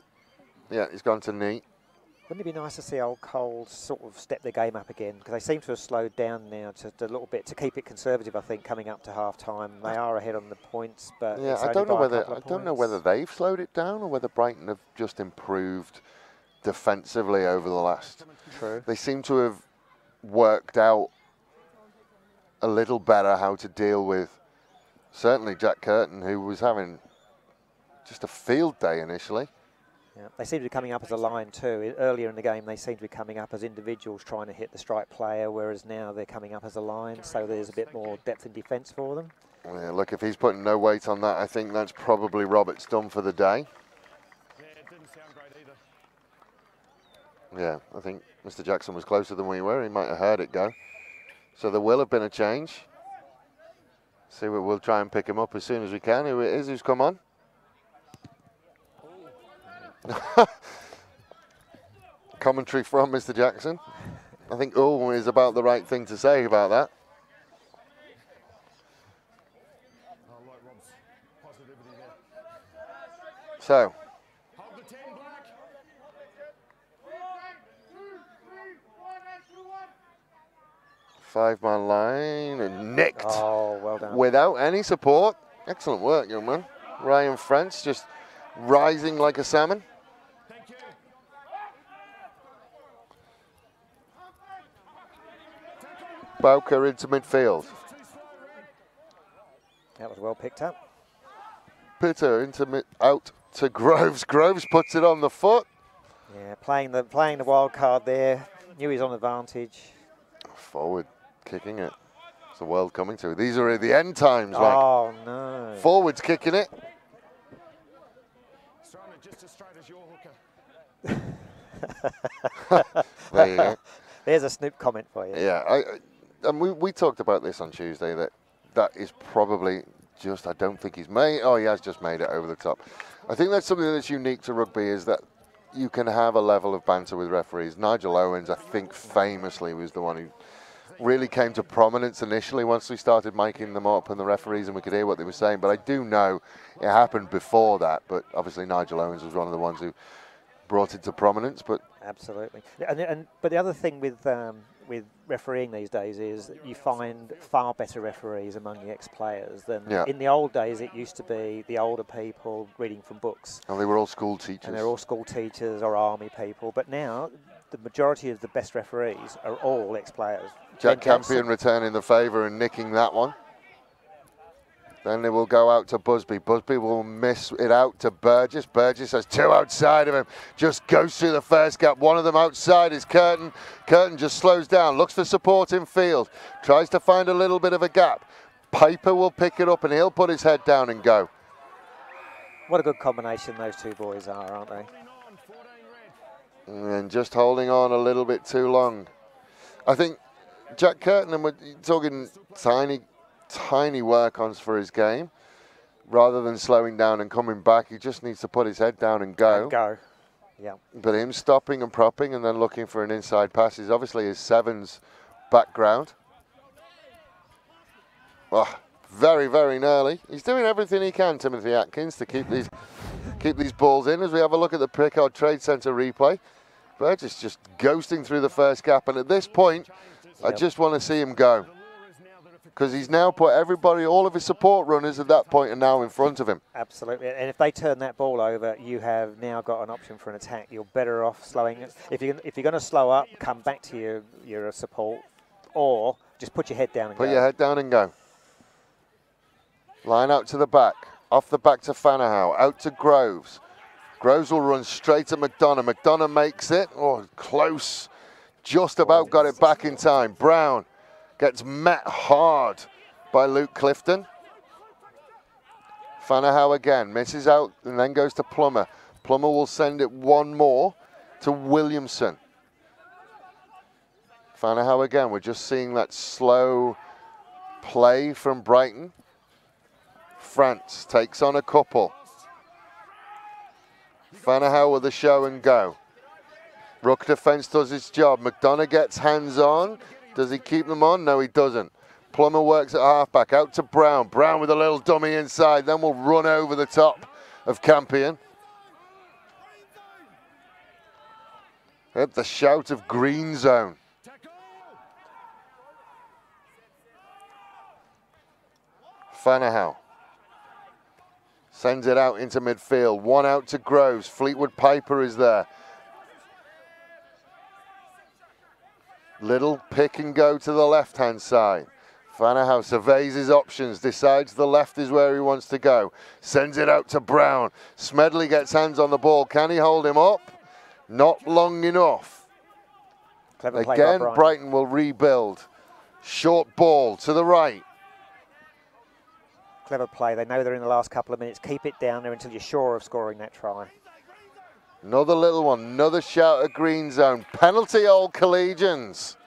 Yeah, he's gone to knee. Wouldn't it be nice to see Old Coles sort of step their game up again? Because they seem to have slowed down now to a little bit to keep it conservative. I think coming up to half time, they are ahead on the points, but yeah, I don't know whether they've slowed it down or whether Brighton have just improved defensively over the last. True. They seem to have worked out a little better how to deal with certainly Jack Curtin, who was having just a field day initially. Yeah, they seem to be coming up as a line too. Earlier in the game, they seemed to be coming up as individuals trying to hit the strike player, whereas now they're coming up as a line, so there's a bit more depth in defence for them. Yeah, look, if he's putting no weight on that, I think that's probably Roberts done for the day. Yeah, it didn't sound great either. Yeah, I think Mr. Jackson was closer than we were. He might have heard it go. So there will have been a change. See what we'll try and pick him up as soon as we can. Who it is who's come on? Commentary from Mr. Jackson. I think "oh" is about the right thing to say about that. I like Rob's positivity there. So, Hold the 10, Black. 5-man line and nicked. Oh, well done. Without any support. Excellent work, young man. Ryan Frantz just rising like a salmon. Thank you. Bowker into midfield. That was well picked up. Pitter into out to Groves. Groves puts it on the foot. Yeah, playing the wild card there. Knew he's on advantage. Forward kicking it. It's the world coming to. These are the end times. Like. Oh no. Forwards kicking it. Throwing it just as straight as your hooker. There you go. There's a Snoop comment for you. Yeah, and we talked about this on Tuesday, that is probably just, I don't think he's made, oh, he has just made it over the top. I think that's something that's unique to rugby, is that you can have a level of banter with referees. Nigel Owens, I think famously, was the one who really came to prominence initially once we started miking them up and the referees and we could hear what they were saying. But I do know it happened before that, but obviously Nigel Owens was one of the ones who brought it to prominence. But absolutely. But the other thing with refereeing these days is that you find far better referees among the ex-players than in the old days. It used to be the older people reading from books. And they were all school teachers. And they're all school teachers or army people. But now the majority of the best referees are all ex-players. Jack Campion returning the favour and nicking that one. Then they will go out to Busby. Busby will miss it out to Burgess. Burgess has two outside of him. Just goes through the first gap. One of them outside is Curtin. Curtin just slows down, looks for support in field. Tries to find a little bit of a gap. Piper will pick it up and he'll put his head down and go. What a good combination those two boys are, aren't they? And just holding on a little bit too long. I think Jack Curtin, and we're talking tiny work-ons for his game. Rather than slowing down and coming back, he just needs to put his head down and go. Yeah. But him stopping and propping and then looking for an inside pass is obviously his sevens background. Oh, very, very gnarly. He's doing everything he can, Timothy Atkins, to keep these balls in. As we have a look at the Pickard Trade Centre replay, Burgess just ghosting through the first gap. And at this point, I just want to see him go. Because he's now put everybody, all of his support runners at that point are now in front of him. Absolutely, and if they turn that ball over, you have now got an option for an attack. You're better off slowing it. If you're going to slow up, come back to your support, or just put your head down and go. Put your head down and go. Line out to the back, off the back to Fanahow, out to Groves. Groves will run straight to McDonough. McDonough makes it, oh, close. Just about got it back in time. Brown gets met hard by Luke Clifton. Fanahow again, misses out and then goes to Plummer. Plummer will send it one more to Williamson. Fanahow again, we're just seeing that slow play from Brighton. France takes on a couple. Fanahow with a show and go. Ruck defence does its job. McDonough gets hands on. Does he keep them on? No, he doesn't. Plummer works at halfback, out to Brown. Brown with a little dummy inside, then will run over the top of Campion. At the shout of green zone. Fanahow sends it out into midfield. One out to Groves. Fleetwood Piper is there. Little pick and go to the left-hand side. Fanahow surveys his options, decides the left is where he wants to go, sends it out to Brown. Smedley gets hands on the ball. Can he hold him up? Not long enough. Clever play by Again, Brighton will rebuild. Short ball to the right. Clever play. They know they're in the last couple of minutes. Keep it down there until you're sure of scoring that try. Another little one, another shout at green zone. Penalty, Old Collegians.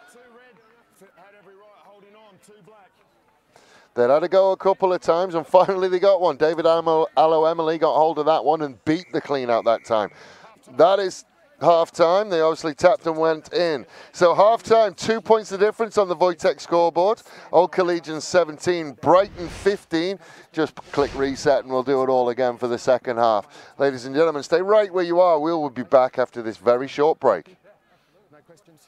They'd had to go a couple of times, and finally they got one. David Allo-Emily got hold of that one and beat the clean out that time. That is half-time. They obviously tapped and went in. So half-time, 2 points the difference on the Wojtek scoreboard. Old Collegians 17, Brighton 15. Just click reset and we'll do it all again for the second half. Ladies and gentlemen, stay right where you are. We will be back after this very short break. No questions?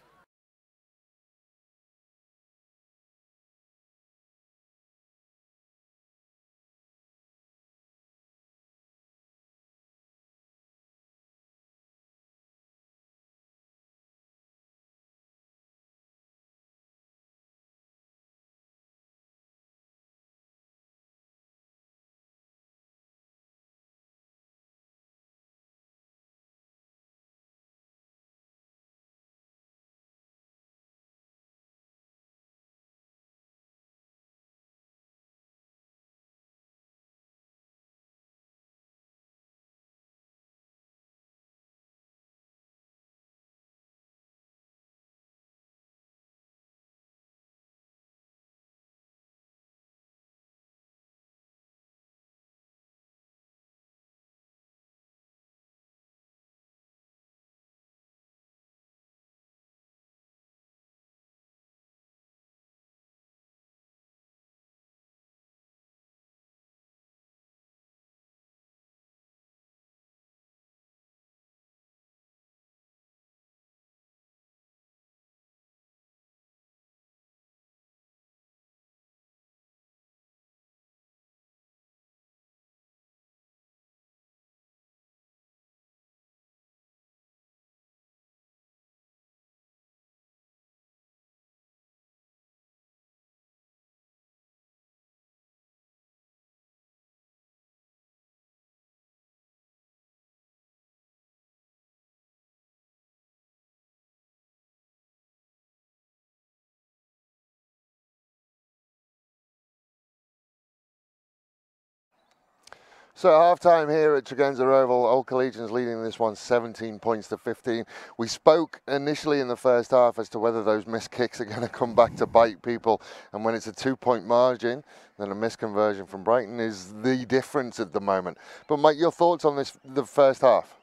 So half-time here at Tregenza Oval, Old Collegians leading this one 17 points to 15. We spoke initially in the first half as to whether those missed kicks are going to come back to bite people, and when it's a 2-point margin, then a missed conversion from Brighton is the difference at the moment. But Mike, your thoughts on this, the first half?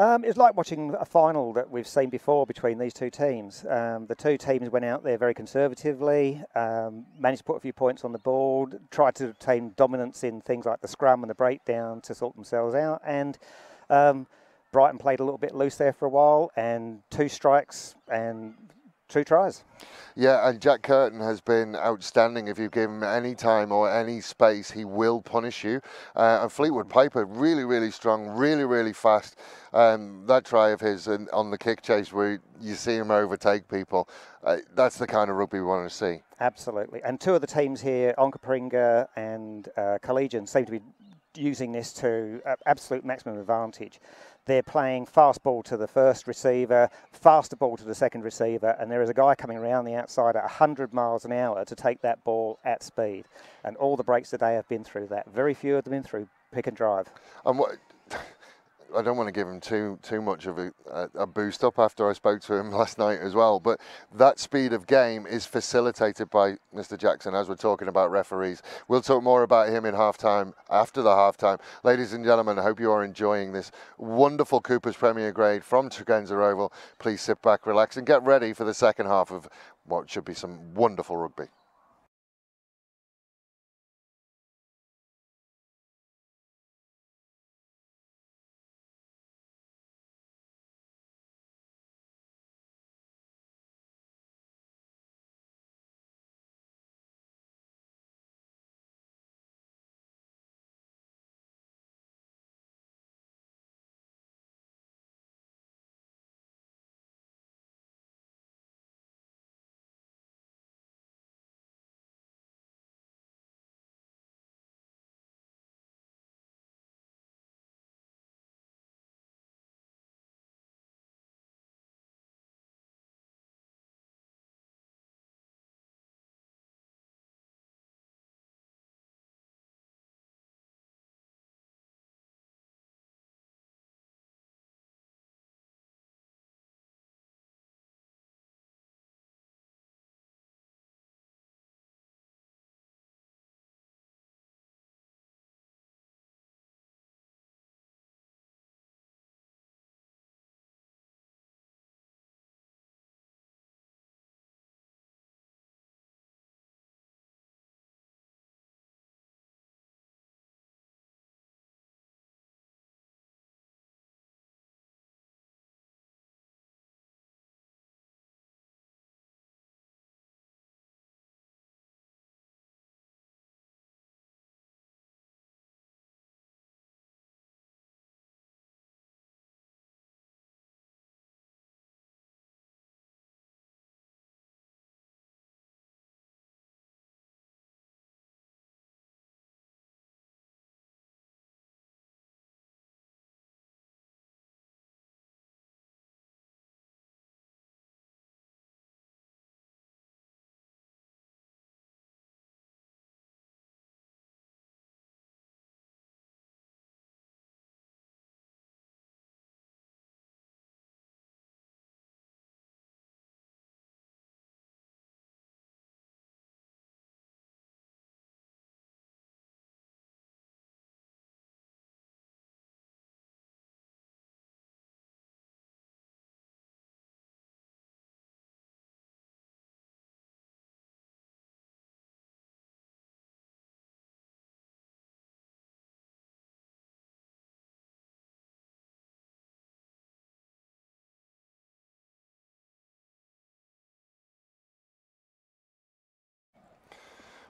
It's like watching a final that we've seen before between these two teams. The two teams went out there very conservatively, managed to put a few points on the board, tried to obtain dominance in things like the scrum and the breakdown to sort themselves out, and Brighton played a little bit loose there for a while, and 2 strikes and 2 tries. Yeah, and Jack Curtin has been outstanding. If you give him any time or any space, he will punish you. And Fleetwood Piper, really, really strong, really, really fast. That try of his on the kick chase where you see him overtake people, that's the kind of rugby we want to see. Absolutely. And 2 of the teams here, Onkaparinga and Collegians, seem to be using this to absolute maximum advantage. They're playing fast ball to the first receiver, faster ball to the second receiver, and there is a guy coming around the outside at 100 miles an hour to take that ball at speed. And all the breaks today have been through that. Very few of them been through pick and drive. And what, I don't want to give him too much of a boost up after I spoke to him last night as well, but that speed of game is facilitated by Mr. Jackson, as we're talking about referees. We'll talk more about him in halftime, after the halftime. Ladies and gentlemen, I hope you are enjoying this wonderful Cooper's Premier Grade from Tregenza Oval. Please sit back, relax, and get ready for the second half of what should be some wonderful rugby.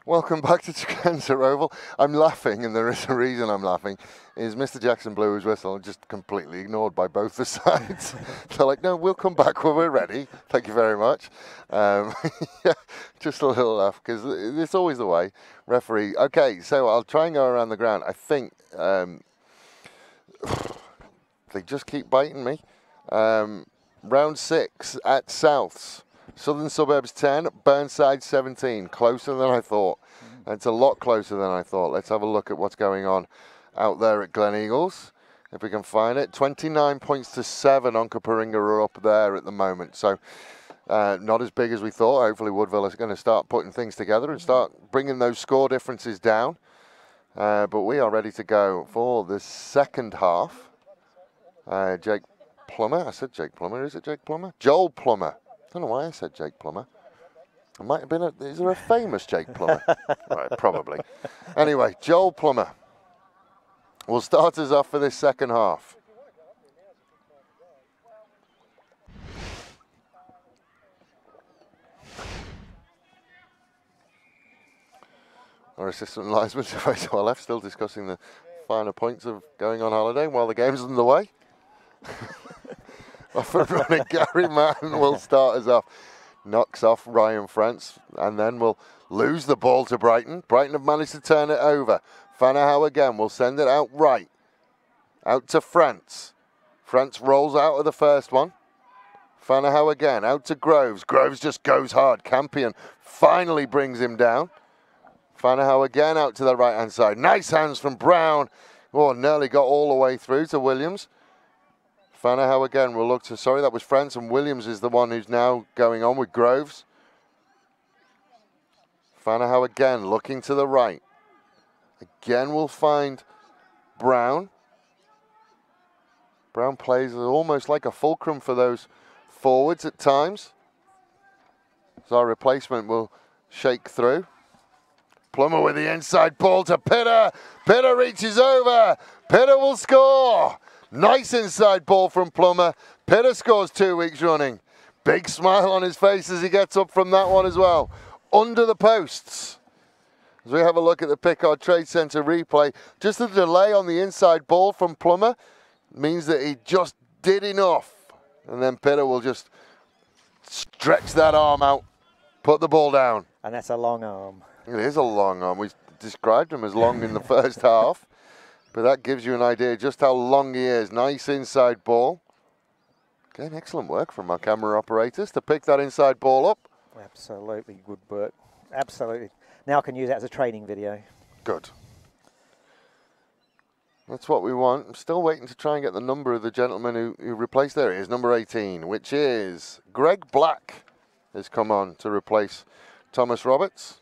Welcome back to Chikenza Oval. I'm laughing, and there is a reason I'm laughing, is Mr. Jackson blew his whistle and just completely ignored by both the sides. They're like, no, we'll come back when we're ready. Thank you very much. Yeah, just a little laugh, because it's always the way. Referee, okay, so I'll try and go around the ground. I think they just keep biting me. Round 6 at Souths. Southern Suburbs 10, Burnside 17. Closer than I thought. It's a lot closer than I thought. Let's have a look at what's going on out there at Glen Eagles, if we can find it. 29 points to 7. Onkaparinga are up there at the moment. So not as big as we thought. Hopefully Woodville is going to start putting things together and start bringing those score differences down. But we are ready to go for the second half. Jake Plummer. I said Jake Plummer. Is it Jake Plummer? Joel Plummer. I don't know why I said Jake Plummer. It might have been is there a famous Jake Plummer? Right, probably. Anyway, Joel Plummer will start us off for this second half. Our assistant linesman to our left, still discussing the finer points of going on holiday while the game's underway. Off and running, Gary Martin will start us off. Knocks off Ryan France, and then we'll lose the ball to Brighton. Brighton have managed to turn it over. Fanahow again will send it out right. Out to France. France rolls out of the first one. Fanahow again, out to Groves. Groves just goes hard. Campion finally brings him down. Fanahow again out to the right-hand side. Nice hands from Brown. Oh, nearly got all the way through to Williams. Fanahow again will look to, sorry, that was France, and Williams is the one who's now going on with Groves. Fanahow again looking to the right. Again we'll find Brown. Brown plays almost like a fulcrum for those forwards at times. So our replacement will shake through. Plummer with the inside ball to Pitter. Pitter reaches over. Pitter will score. Nice inside ball from Plummer. Pitter scores 2 weeks running. Big smile on his face as he gets up from that one as well. Under the posts. As we have a look at the Pickard Trade Centre replay, just the delay on the inside ball from Plummer means that he just did enough. And then Pitter will just stretch that arm out, put the ball down. And that's a long arm. It is a long arm. We described him as long in the first half. But that gives you an idea just how long he is. Nice inside ball. Again, excellent work from our camera operators to pick that inside ball up. Absolutely good work. Absolutely. Now I can use that as a training video. Good. That's what we want. I'm still waiting to try and get the number of the gentleman who replaced. There he is, number 18, which is Greg Black has come on to replace Thomas Roberts.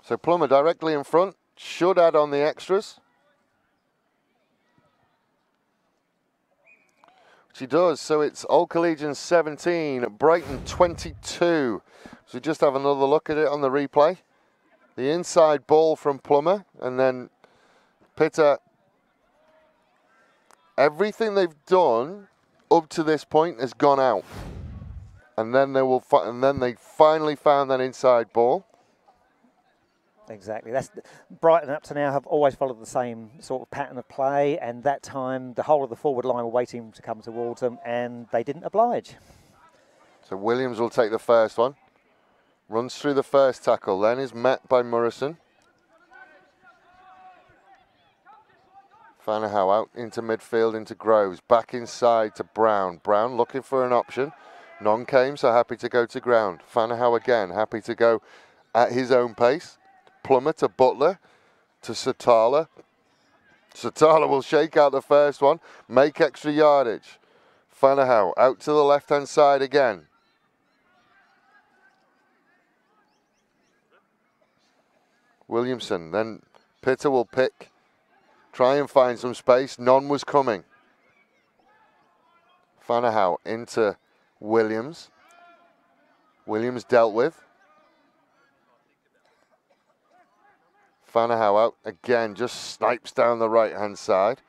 So Plummer directly in front, should add on the extras. Which he does, so it's Old Collegians 17, Brighton 22. So just have another look at it on the replay. The inside ball from Plummer, and then Pitter. Everything they've done up to this point has gone out. And then they finally found that inside ball. Exactly. Brighton up to now have always followed the same sort of pattern of play, and that time the whole of the forward line were waiting to come towards them, and they didn't oblige. So Williams will take the first one. Runs through the first tackle, then is met by Morrison. Fanahow out into midfield, into Groves. Back inside to Brown. Brown looking for an option. None came, so happy to go to ground. Fanahow again, happy to go at his own pace. Plummer to Butler, to Satala. Satala will shake out the first one, make extra yardage. Fanahow out to the left-hand side again. Williamson, then Pitter will pick, try and find some space. None was coming. Fanahow into Williams. Williams dealt with. Fanahow out again, just snipes down the right-hand side.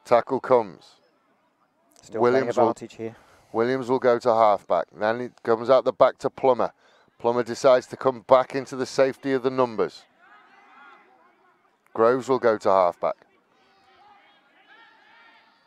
Tackle comes. Still playing advantage here. Williams will go to halfback. Then it comes out the back to Plummer. Plummer decides to come back into the safety of the numbers. Groves will go to halfback.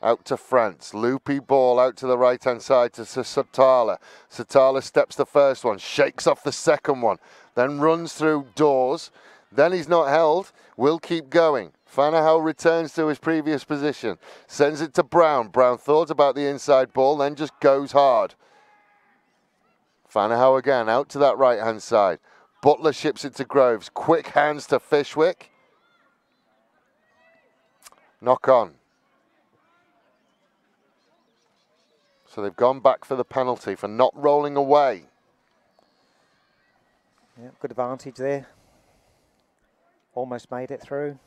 Out to France. Loopy ball out to the right-hand side to Satala. Satala steps the first one, shakes off the second one, then runs through Dawes. Then he's not held. Will keep going. Fanahow returns to his previous position. Sends it to Brown. Brown thought about the inside ball, then just goes hard. Fanahow again, out to that right-hand side. Butler ships it to Groves. Quick hands to Fishwick. Knock on. So they've gone back for the penalty for not rolling away. Yeah, good advantage there. Almost made it through.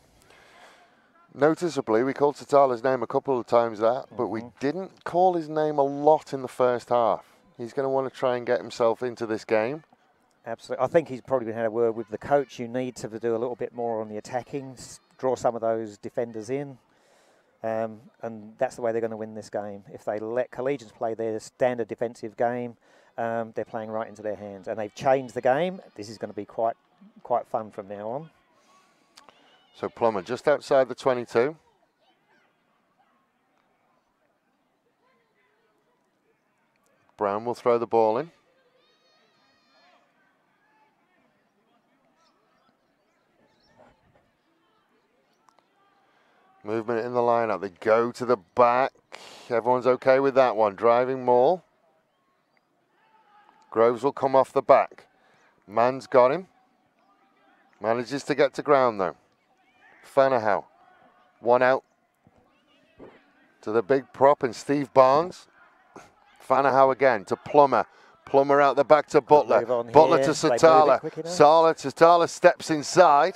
Noticeably, we called Satala's name a couple of times but we didn't call his name a lot in the first half. He's going to want to try and get himself into this game. Absolutely. I think he's probably had a word with the coach. You need to do a little bit more on the attacking, draw some of those defenders in. And that's the way they're going to win this game. If they let Collegians play their standard defensive game, they're playing right into their hands. And they've changed the game. This is going to be quite fun from now on. So Plummer just outside the 22. Brown will throw the ball in. Movement in the lineup. They go to the back. Everyone's okay with that one. Driving maul. Groves will come off the back. Mann's got him. Manages to get to ground though. Fanahow. One out. To the big prop and Steve Barnes. Fanahow again to Plummer. Plummer out the back to Butler. Butler to Satala. Satala steps inside.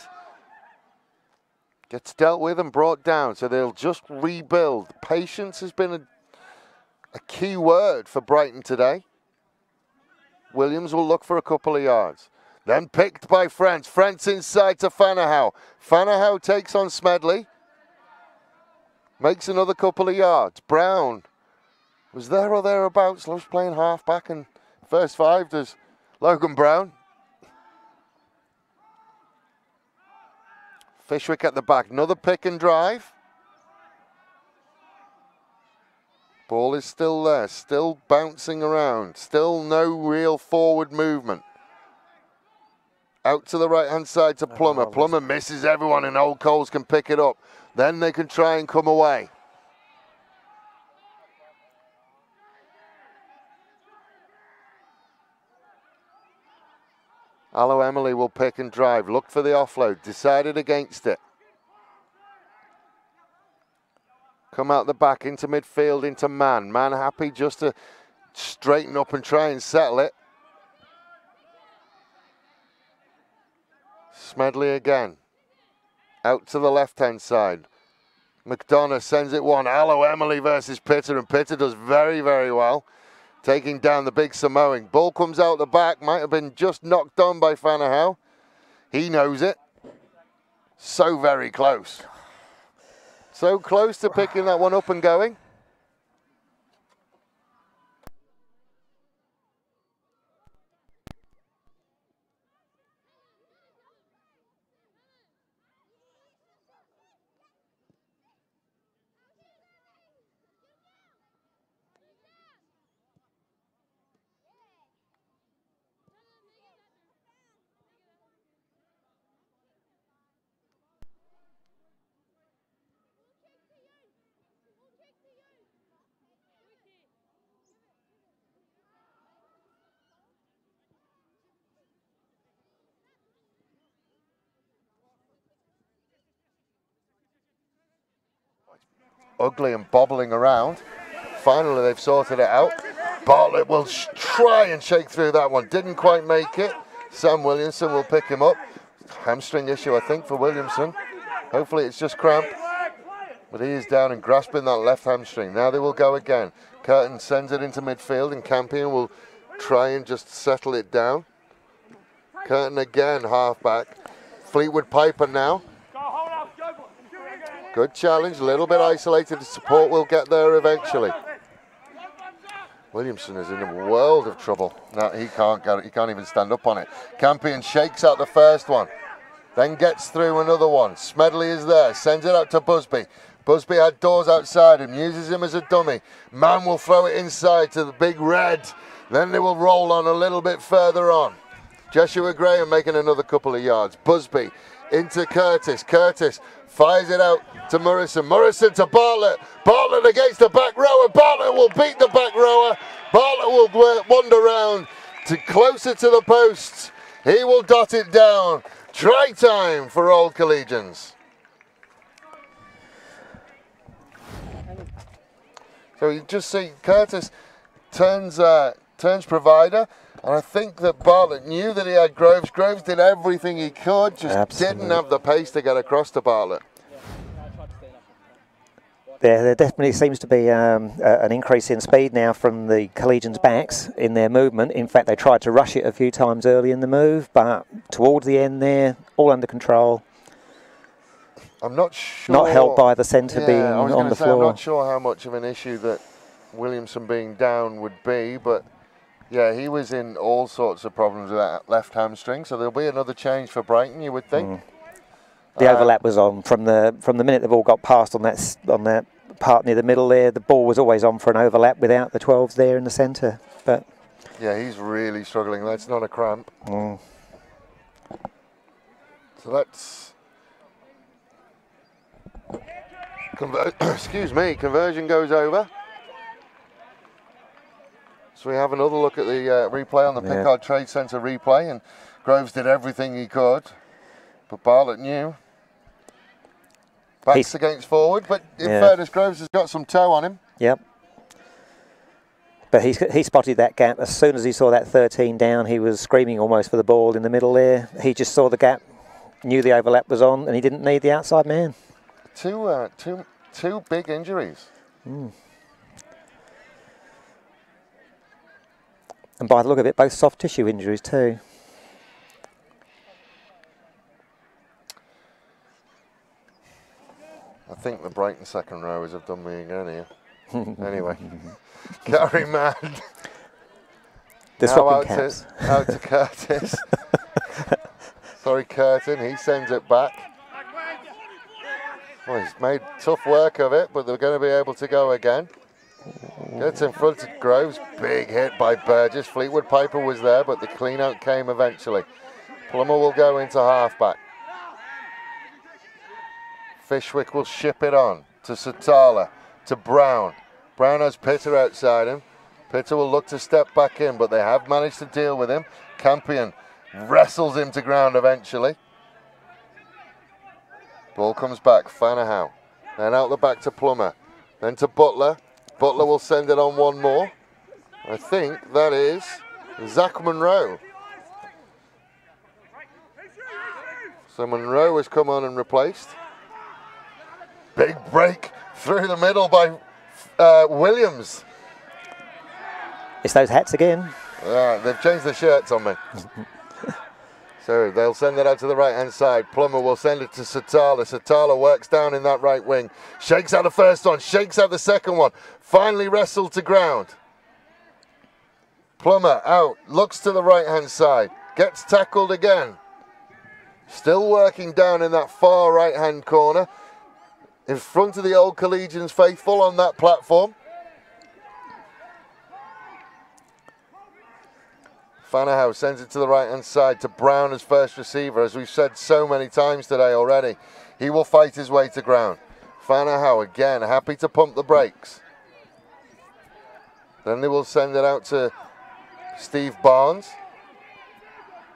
Gets dealt with and brought down, so they'll just rebuild. Patience has been a key word for Brighton today. Williams will look for a couple of yards. Then picked by France. France inside to Fanahow. Fanahow takes on Smedley. Makes another couple of yards. Brown was there or thereabouts. Loves playing half-back, and first five does Logan Brown. Fishwick at the back, another pick and drive. Ball is still there, still bouncing around, still no real forward movement. Out to the right-hand side to Plummer. Plummer misses everyone and Old Coles can pick it up. Then they can try and come away. Allo Emily will pick and drive. Look for the offload. Decided against it. Come out the back into midfield into Mann. Mann happy just to straighten up and try and settle it. Smedley again. Out to the left-hand side. McDonough sends it one. Allo Emily versus Pitter, and Pitter does very, very well. Taking down the big Samoan. Ball comes out the back. Might have been just knocked on by Fanahow. He knows it. So very close. So close to picking that one up and going. Ugly and bobbling around. Finally, they've sorted it out. Bartlett will try and shake through that one. Didn't quite make it. Sam Williamson will pick him up. Hamstring issue, I think, for Williamson. Hopefully it's just cramp. But he is down and grasping that left hamstring. Now they will go again. Curtin sends it into midfield and Campion will try and just settle it down. Curtin again, halfback. Fleetwood Piper now. Good challenge, a little bit isolated. The support will get there eventually. Williamson is in a world of trouble. No, he can't get it. He can't even stand up on it. Campion shakes out the first one, then gets through another one. Smedley is there, sends it out to Busby. Busby had doors outside him, uses him as a dummy. Mann will throw it inside to the big red. Then they will roll on a little bit further on. Joshua Graham making another couple of yards. Busby into Curtis. Curtis fires it out to Morrison. Morrison to Bartlett. Bartlett against the back rower. Bartlett will beat the back rower. Bartlett will wander round to closer to the posts. He will dot it down. Try time for Old Collegians. So you just see Curtis turns provider, and I think that Bartlett knew that he had Groves. Groves did everything he could, just didn't have the pace to get across to Bartlett. There definitely seems to be an increase in speed now from the Collegians' backs in their movement. In fact, they tried to rush it a few times early in the move, but towards the end there, all under control. I'm not sure. Not helped by the centre being on the floor. I'm not sure how much of an issue that Williamson being down would be, but yeah, he was in all sorts of problems with that left hamstring, so there'll be another change for Brighton, you would think. The overlap was on from the minute the ball got passed on that part near the middle there. The ball was always on for an overlap without the 12s there in the centre. But yeah, he's really struggling. That's not a cramp. So that's excuse me. Conversion goes over. So we have another look at the replay on the Pickard Trade Centre replay, and Groves did everything he could, but Bartlett knew. Backs against forward, but in fairness, Groves has got some toe on him. Yep. But he spotted that gap. As soon as he saw that 13 down, he was screaming almost for the ball in the middle there. He just saw the gap, knew the overlap was on, and he didn't need the outside man. Two big injuries. And by the look of it, both soft tissue injuries too. I think the Brighton second rowers have done me again here. Anyway, Gary Mann. Out to Curtis. Sorry, Curtin. He sends it back. Well, he's made tough work of it, but they're going to be able to go again. Gets in front of Groves. Big hit by Burgess. Fleetwood Piper was there, but the clean out came eventually. Plummer will go into halfback. Fishwick will ship it on to Satala, to Brown. Brown has Pitter outside him. Pitter will look to step back in, but they have managed to deal with him. Campion wrestles him to ground eventually. Ball comes back, Fanahow. Then out the back to Plummer. Then to Butler. Butler will send it on one more. I think that is Zach Monroe. So Monroe has come on and replaced. Big break through the middle by Williams. It's those hats again. They've changed the shirts on me. So they'll send it out to the right-hand side. Plummer will send it to Satala. Satala works down in that right wing. Shakes out the first one, shakes out the second one. Finally wrestled to ground. Plummer out, looks to the right-hand side. Gets tackled again. Still working down in that far right-hand corner. In front of the Old Collegians faithful on that platform. Fanahow sends it to the right-hand side to Brown as first receiver. As we've said so many times today already, he will fight his way to ground. Fanahow again, happy to pump the brakes. Then they will send it out to Steve Barnes.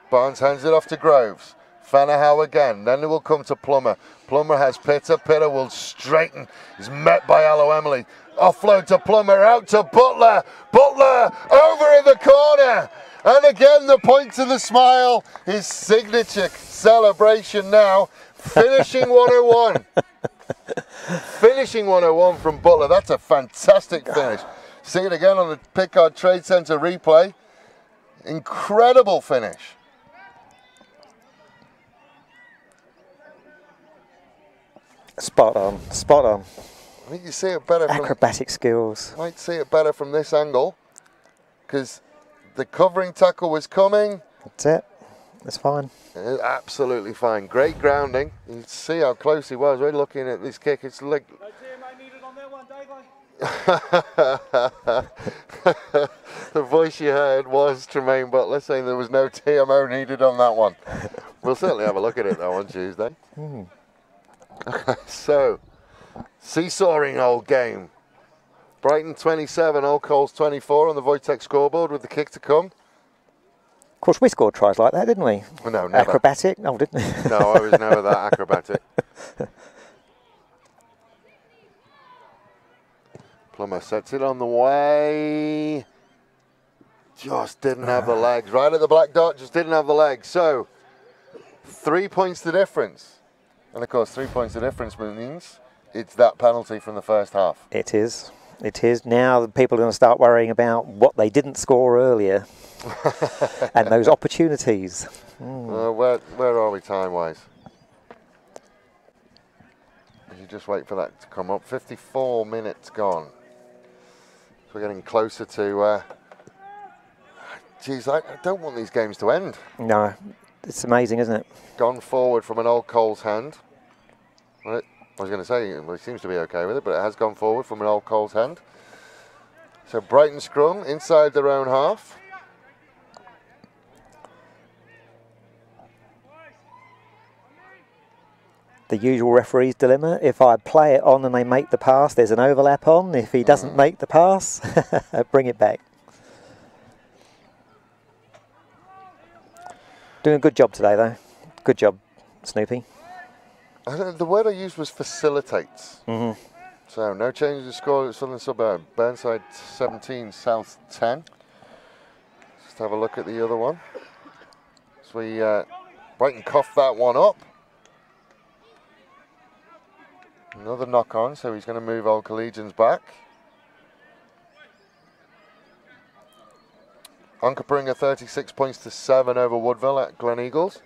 Barnes hands it off to Groves. Fanahow again, then it will come to Plummer. Plummer has Pitter. Pitter will straighten. He's met by Allo Emily. Offload to Plummer, out to Butler. Butler over in the corner. And again, the point to the smile, his signature celebration now, finishing 101. Finishing 101 from Butler. That's a fantastic finish. See it again on the Pickard Trade Centre replay. Incredible finish. Spot on, spot on. I think you see it better from acrobatic skills. Might see it better from this angle. because the covering tackle was coming. That's it. That's fine. Absolutely fine. Great grounding. You can see how close he was. We're looking at this kick. It's like... The voice you heard was Tremaine Butler saying there was no TMO needed on that one. We'll certainly have a look at it though on Tuesday. So, seesawing old game. Brighton 27, Old Coles 24 on the Wojtek scoreboard with the kick to come. Of course, we scored tries like that, didn't we? No, never. Acrobatic? No, didn't we? No, I was never that acrobatic. Plummer sets it on the way. Just didn't have the legs. Right at the black dot, just didn't have the legs. So, 3 points the difference. And of course, 3 points the difference means it's that penalty from the first half. It is. It is. Now the people are going to start worrying about what they didn't score earlier. And those opportunities. Where are we time-wise? You just wait for that to come up. 54 minutes gone. So we're getting closer to... geez, I don't want these games to end. No, it's amazing, isn't it? Gone forward from an Old Coles hand. Well, I was going to say, well, he seems to be okay with it, but it has gone forward from an Old Coles hand. So Brighton scrum inside their own half. The usual referee's dilemma. If I play it on and they make the pass, there's an overlap on. If he doesn't make the pass, bring it back. Doing a good job today, though. Good job, Snoopy. The word I used was facilitates. So no change in score at Southern Suburb. Burnside 17, South 10. Just have a look at the other one. So we Brighton coughed that one up. Another knock on, so he's going to move Old Collegians back. Onkaparinga 36 points to 7 over Woodville at Glen Eagles.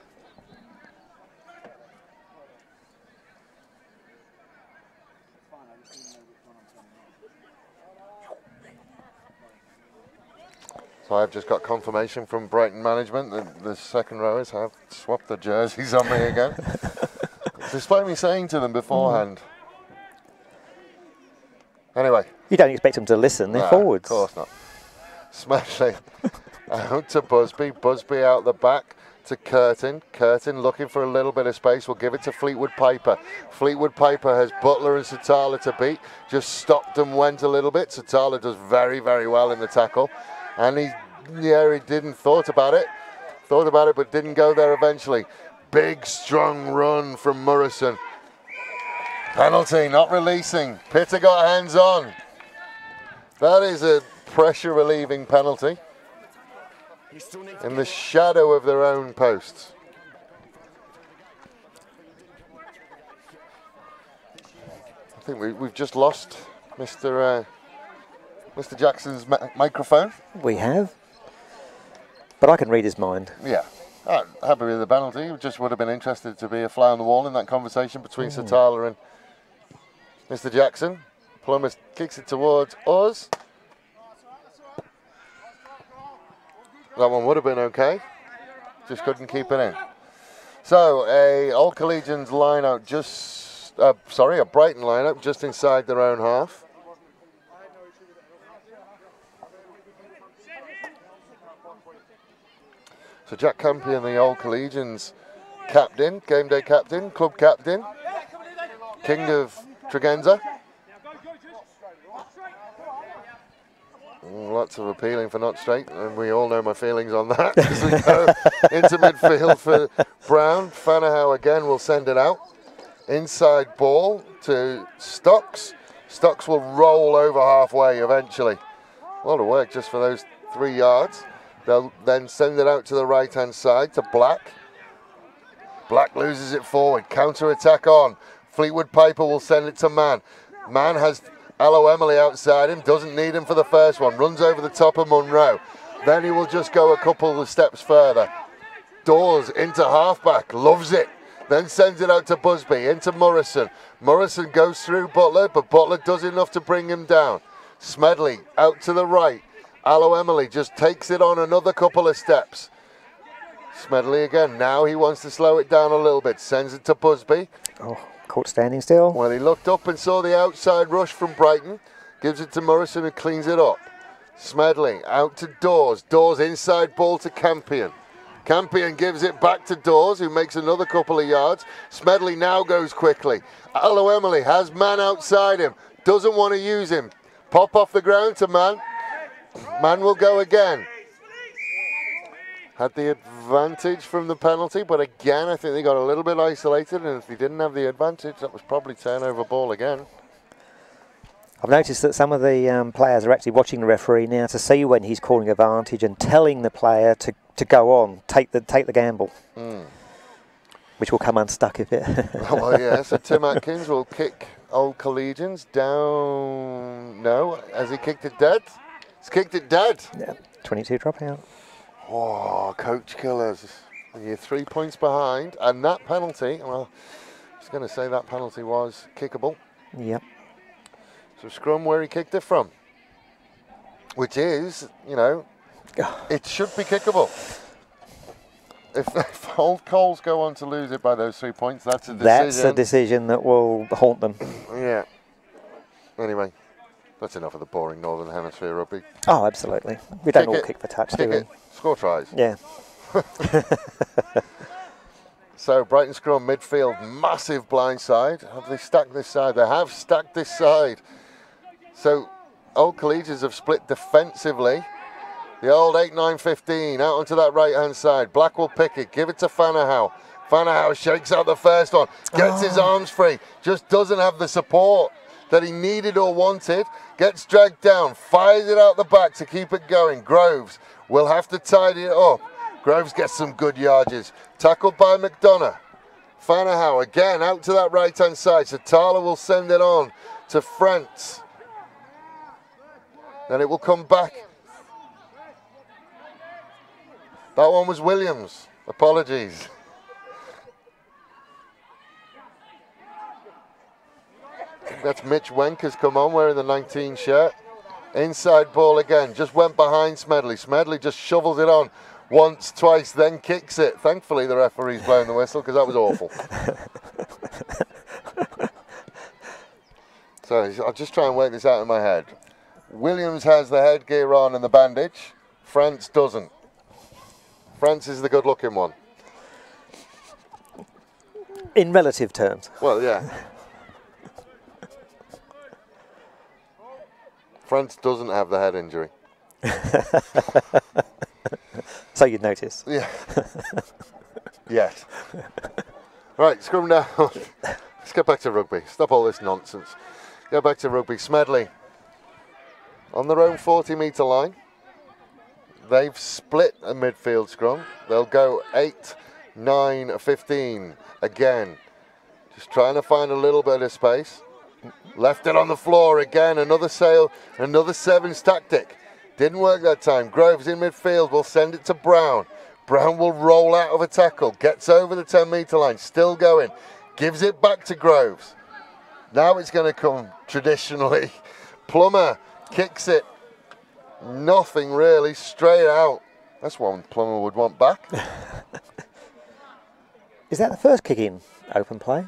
So I've just got confirmation from Brighton management that the second rowers have swapped the jerseys on me again. Despite me saying to them beforehand. Anyway. You don't expect them to listen, they're forwards. Of course not. Smashing out to Busby. Busby out the back to Curtin. Curtin looking for a little bit of space. We'll give it to Fleetwood Piper. Fleetwood Piper has Butler and Satala to beat. Just stopped and went a little bit. Satala does very, very well in the tackle. And he didn't thought about it, but didn't go there eventually. Big, strong run from Murrison. Penalty, not releasing. Pitter got hands on. That is a pressure-relieving penalty in the shadow of their own posts. I think we've just lost Mr. Jackson's microphone. We have. But I can read his mind. Yeah. Happy with the penalty. Just would have been interested to be a fly on the wall in that conversation between Satala and Mr. Jackson. Plummer kicks it towards us. That one would have been okay. Just couldn't keep it in. So a Old Collegians line-out just, a Brighton line-up just inside their own half. So Jack Campion, the Old Collegians captain, game day captain, club captain, king of Tregenza. Lots of appealing for not straight, and we all know my feelings on that as we go into midfield for Brown. Fanahow again will send it out. Inside ball to Stocks. Stocks will roll over halfway eventually. A lot of work just for those 3 yards. They'll then send it out to the right-hand side to Black. Black loses it forward. Counter-attack on. Fleetwood Piper will send it to Mann. Mann has Allo Emily outside him. Doesn't need him for the first one. Runs over the top of Munro. Then he will just go a couple of steps further. Dawes into halfback. Loves it. Then sends it out to Busby. Into Murrison. Murrison goes through Butler, but Butler does enough to bring him down. Smedley out to the right. Aloe Emily just takes it on another couple of steps. Smedley again. Now he wants to slow it down a little bit. Sends it to Busby. Oh, caught standing still. Well, he looked up and saw the outside rush from Brighton. Gives it to Morrison, who cleans it up. Smedley out to Dawes. Dawes inside ball to Campion. Campion gives it back to Dawes, who makes another couple of yards. Smedley now goes quickly. Aloe Emily has man outside him. Doesn't want to use him. Pop off the ground to man. Man will go again. Had the advantage from the penalty, but again, I think they got a little bit isolated, and if they didn't have the advantage, that was probably turnover ball again. I've noticed that some of the players are actually watching the referee now to see when he's calling advantage and telling the player to go on, take the gamble, which will come unstuck if it. Well, yeah. So Tim Atkins will kick Old Collegians down. No, has he kicked it dead? He's kicked it dead. Yeah, 22 dropout. Oh, coach killers! You're 3 points behind, and that penalty. Well, I was going to say that penalty was kickable. Yep. So scrum where he kicked it from, which is, you know, it should be kickable. If Old Coles go on to lose it by those 3 points, that's a decision. That's a decision that will haunt them. Yeah. Anyway, that's enough of the boring Northern Hemisphere rugby. Oh, absolutely. We don't all kick for touch, do we? Score tries. Yeah. So Brighton scrum midfield, massive blind side. Have they stacked this side? They have stacked this side. So Old Collegians have split defensively. The old 8-9-15 out onto that right-hand side. Black will pick it, give it to Fanahow. Fanahow shakes out the first one, gets his arms free, just doesn't have the support that he needed or wanted. Gets dragged down, fires it out the back to keep it going. Groves will have to tidy it up. Groves gets some good yardage. Tackled by McDonough. Fanahow again out to that right-hand side. So Tala will send it on to France. Then it will come back. That one was Williams. Apologies. That's Mitch Wenk has come on wearing the 19 shirt. Inside ball again. Just went behind Smedley. Smedley just shovels it on once, twice, then kicks it. Thankfully, the referee's blowing the whistle because that was awful. So I'll just try and work this out in my head. Williams has the headgear on and the bandage. France doesn't. France is the good-looking one. In relative terms. Well, yeah. France doesn't have the head injury. So you'd notice. Yeah. Yet. Right, scrum down. Let's get back to rugby. Stop all this nonsense. Go back to rugby. Smedley on their own 40-metre line. They've split a midfield scrum. They'll go 8-9-15 again. Just trying to find a little bit of space. Left it on the floor again. Another sail, another sevens tactic. Didn't work that time. Groves in midfield will send it to Brown. Brown will roll out of a tackle. Gets over the 10-metre line. Still going. Gives it back to Groves. Now it's going to come traditionally. Plummer kicks it. Nothing really. Straight out. That's one Plummer would want back. Is that the first kick in open play?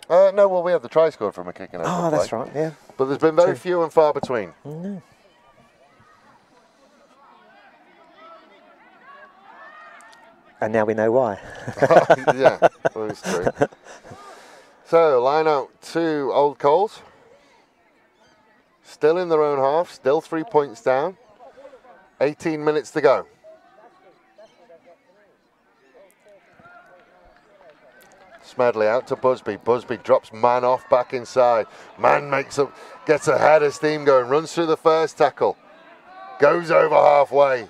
No, well, we have the try scored from a kick in open play. Oh, that's right, yeah. But there's been very few and far between. No. And now we know why. Yeah, well, it's true. So, line out to Old Coles. Still in their own half, still 3 points down. 18 minutes to go. Smedley out to Busby. Busby drops man off back inside. Man gets a head of steam going, runs through the first tackle. Goes over halfway.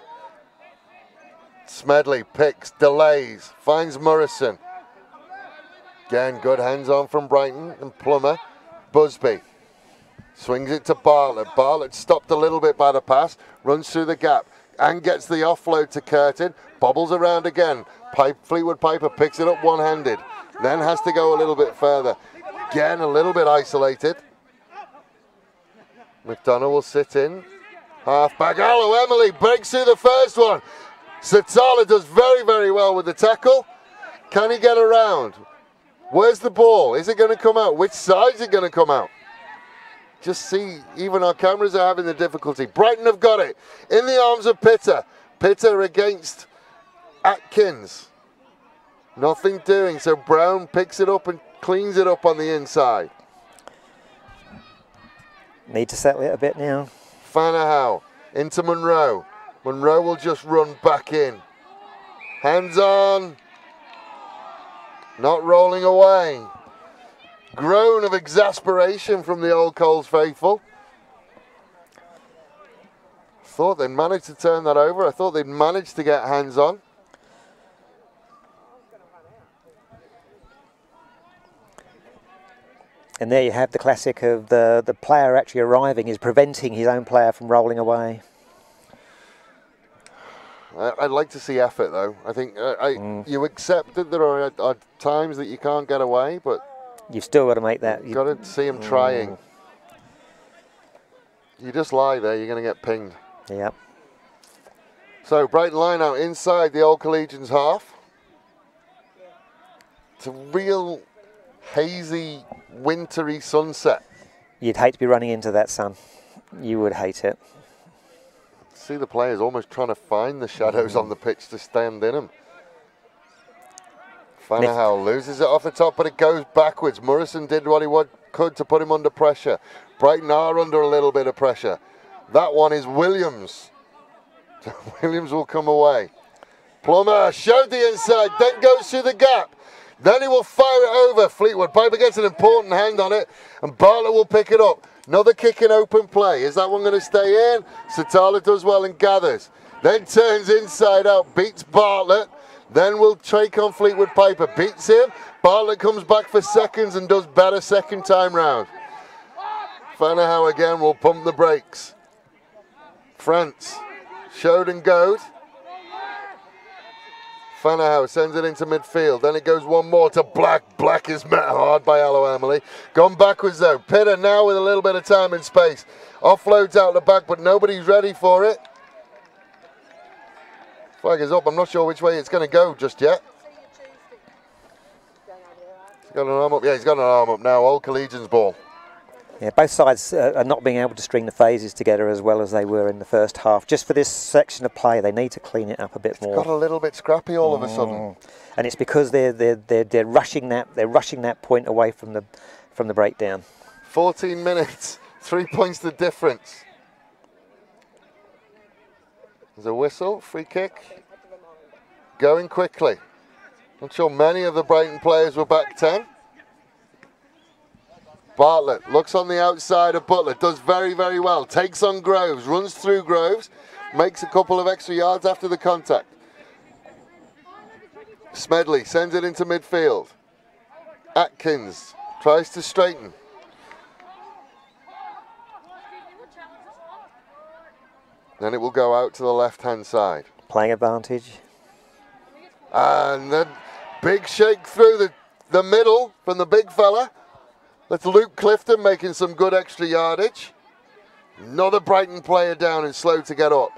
Smedley picks, delays, finds Morrison. Again, good hands on from Brighton and Plummer. Busby swings it to Bartlett. Bartlett stopped a little bit by the pass, runs through the gap and gets the offload to Curtin. Bobbles around again. Fleetwood Piper picks it up one-handed. Then has to go a little bit further. Again, a little bit isolated. McDonough will sit in. Half-back, Aloe Emily breaks through the first one. Satala does very, very well with the tackle. Can he get around? Where's the ball? Is it going to come out? Which side is it going to come out? Just see, even our cameras are having the difficulty. Brighton have got it in the arms of Pitter. Pitter against Atkins. Nothing doing, so Brown picks it up and cleans it up on the inside. Need to settle it a bit now. Fanahow into Monroe. Monroe will just run back in. Hands on. Not rolling away. Groan of exasperation from the Old Coles faithful. Thought they'd managed to turn that over. I thought they'd managed to get hands on. And there you have the classic of the player actually arriving is preventing his own player from rolling away. I'd like to see effort, though. I think you accept that there are times that you can't get away, but you've still got to make that. You've got to see him trying. You just lie there, you're going to get pinged. Yep. So Brighton line out inside the Old Collegians half. It's a real hazy, wintry sunset. You'd hate to be running into that sun. You would hate it. See the players almost trying to find the shadows on the pitch to stand in them. Fanahow loses it off the top, but it goes backwards. Morrison did what he could to put him under pressure. Brighton are under a little bit of pressure. That one is Williams. So Williams will come away. Plummer showed the inside, then goes through the gap. Then he will fire it over. Fleetwood Piper gets an important hand on it, and Bartlett will pick it up. Another kick in open play. Is that one going to stay in? Satala does well and gathers. Then turns inside out, beats Bartlett. Then will take on Fleetwood Piper. Beats him. Bartlett comes back for seconds and does better second time round. Fanahow again will pump the brakes. France showed and goed. Fanahow sends it into midfield. Then it goes one more to Black. Black is met hard by Aloe Emily. Gone backwards though. Pitter now with a little bit of time and space. Offloads out the back, but nobody's ready for it. Flag is up. I'm not sure which way it's going to go just yet. He's got an arm up. Yeah, he's got an arm up now. Old Collegians ball. Yeah, both sides are not being able to string the phases together as well as they were in the first half. Just for this section of play, they need to clean it up a bit more. It's got a little bit scrappy all of a sudden, and it's because they're rushing that point away from the breakdown. 14 minutes, 3 points the difference. There's a whistle, free kick, going quickly. Not sure many of the Brighton players were back 10. Bartlett looks on the outside of Butler, does very, very well. Takes on Groves, runs through Groves, makes a couple of extra yards after the contact. Smedley sends it into midfield. Atkins tries to straighten. Then it will go out to the left-hand side. Playing advantage. And then big shake through the middle from the big fella. That's Luke Clifton making some good extra yardage. Another Brighton player down and slow to get up.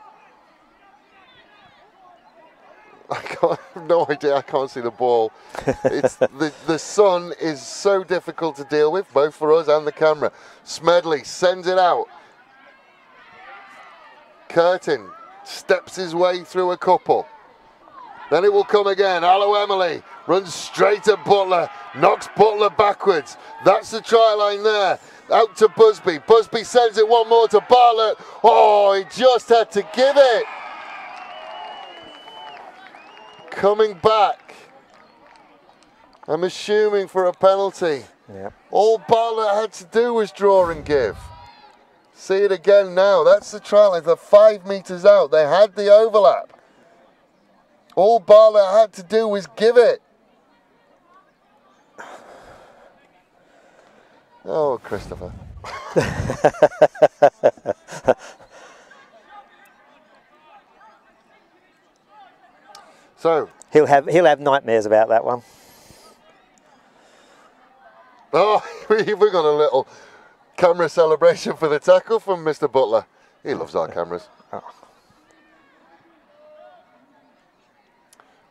I have no idea. I can't see the ball. It's the sun is so difficult to deal with, both for us and the camera. Smedley sends it out. Curtin steps his way through a couple. Then it will come again. Aloe Emily runs straight at Butler, knocks Butler backwards. That's the try line there. Out to Busby. Busby sends it one more to Bartlett. Oh, he just had to give it. Coming back. I'm assuming for a penalty. Yep. All Bartlett had to do was draw and give. See it again now. That's the try line. They're 5 meters out. They had the overlap. All Bartlett had to do was give it. Oh, Christopher. So he'll have nightmares about that one. Oh, we've got a little camera celebration for the tackle from Mr. Butler. He loves our cameras.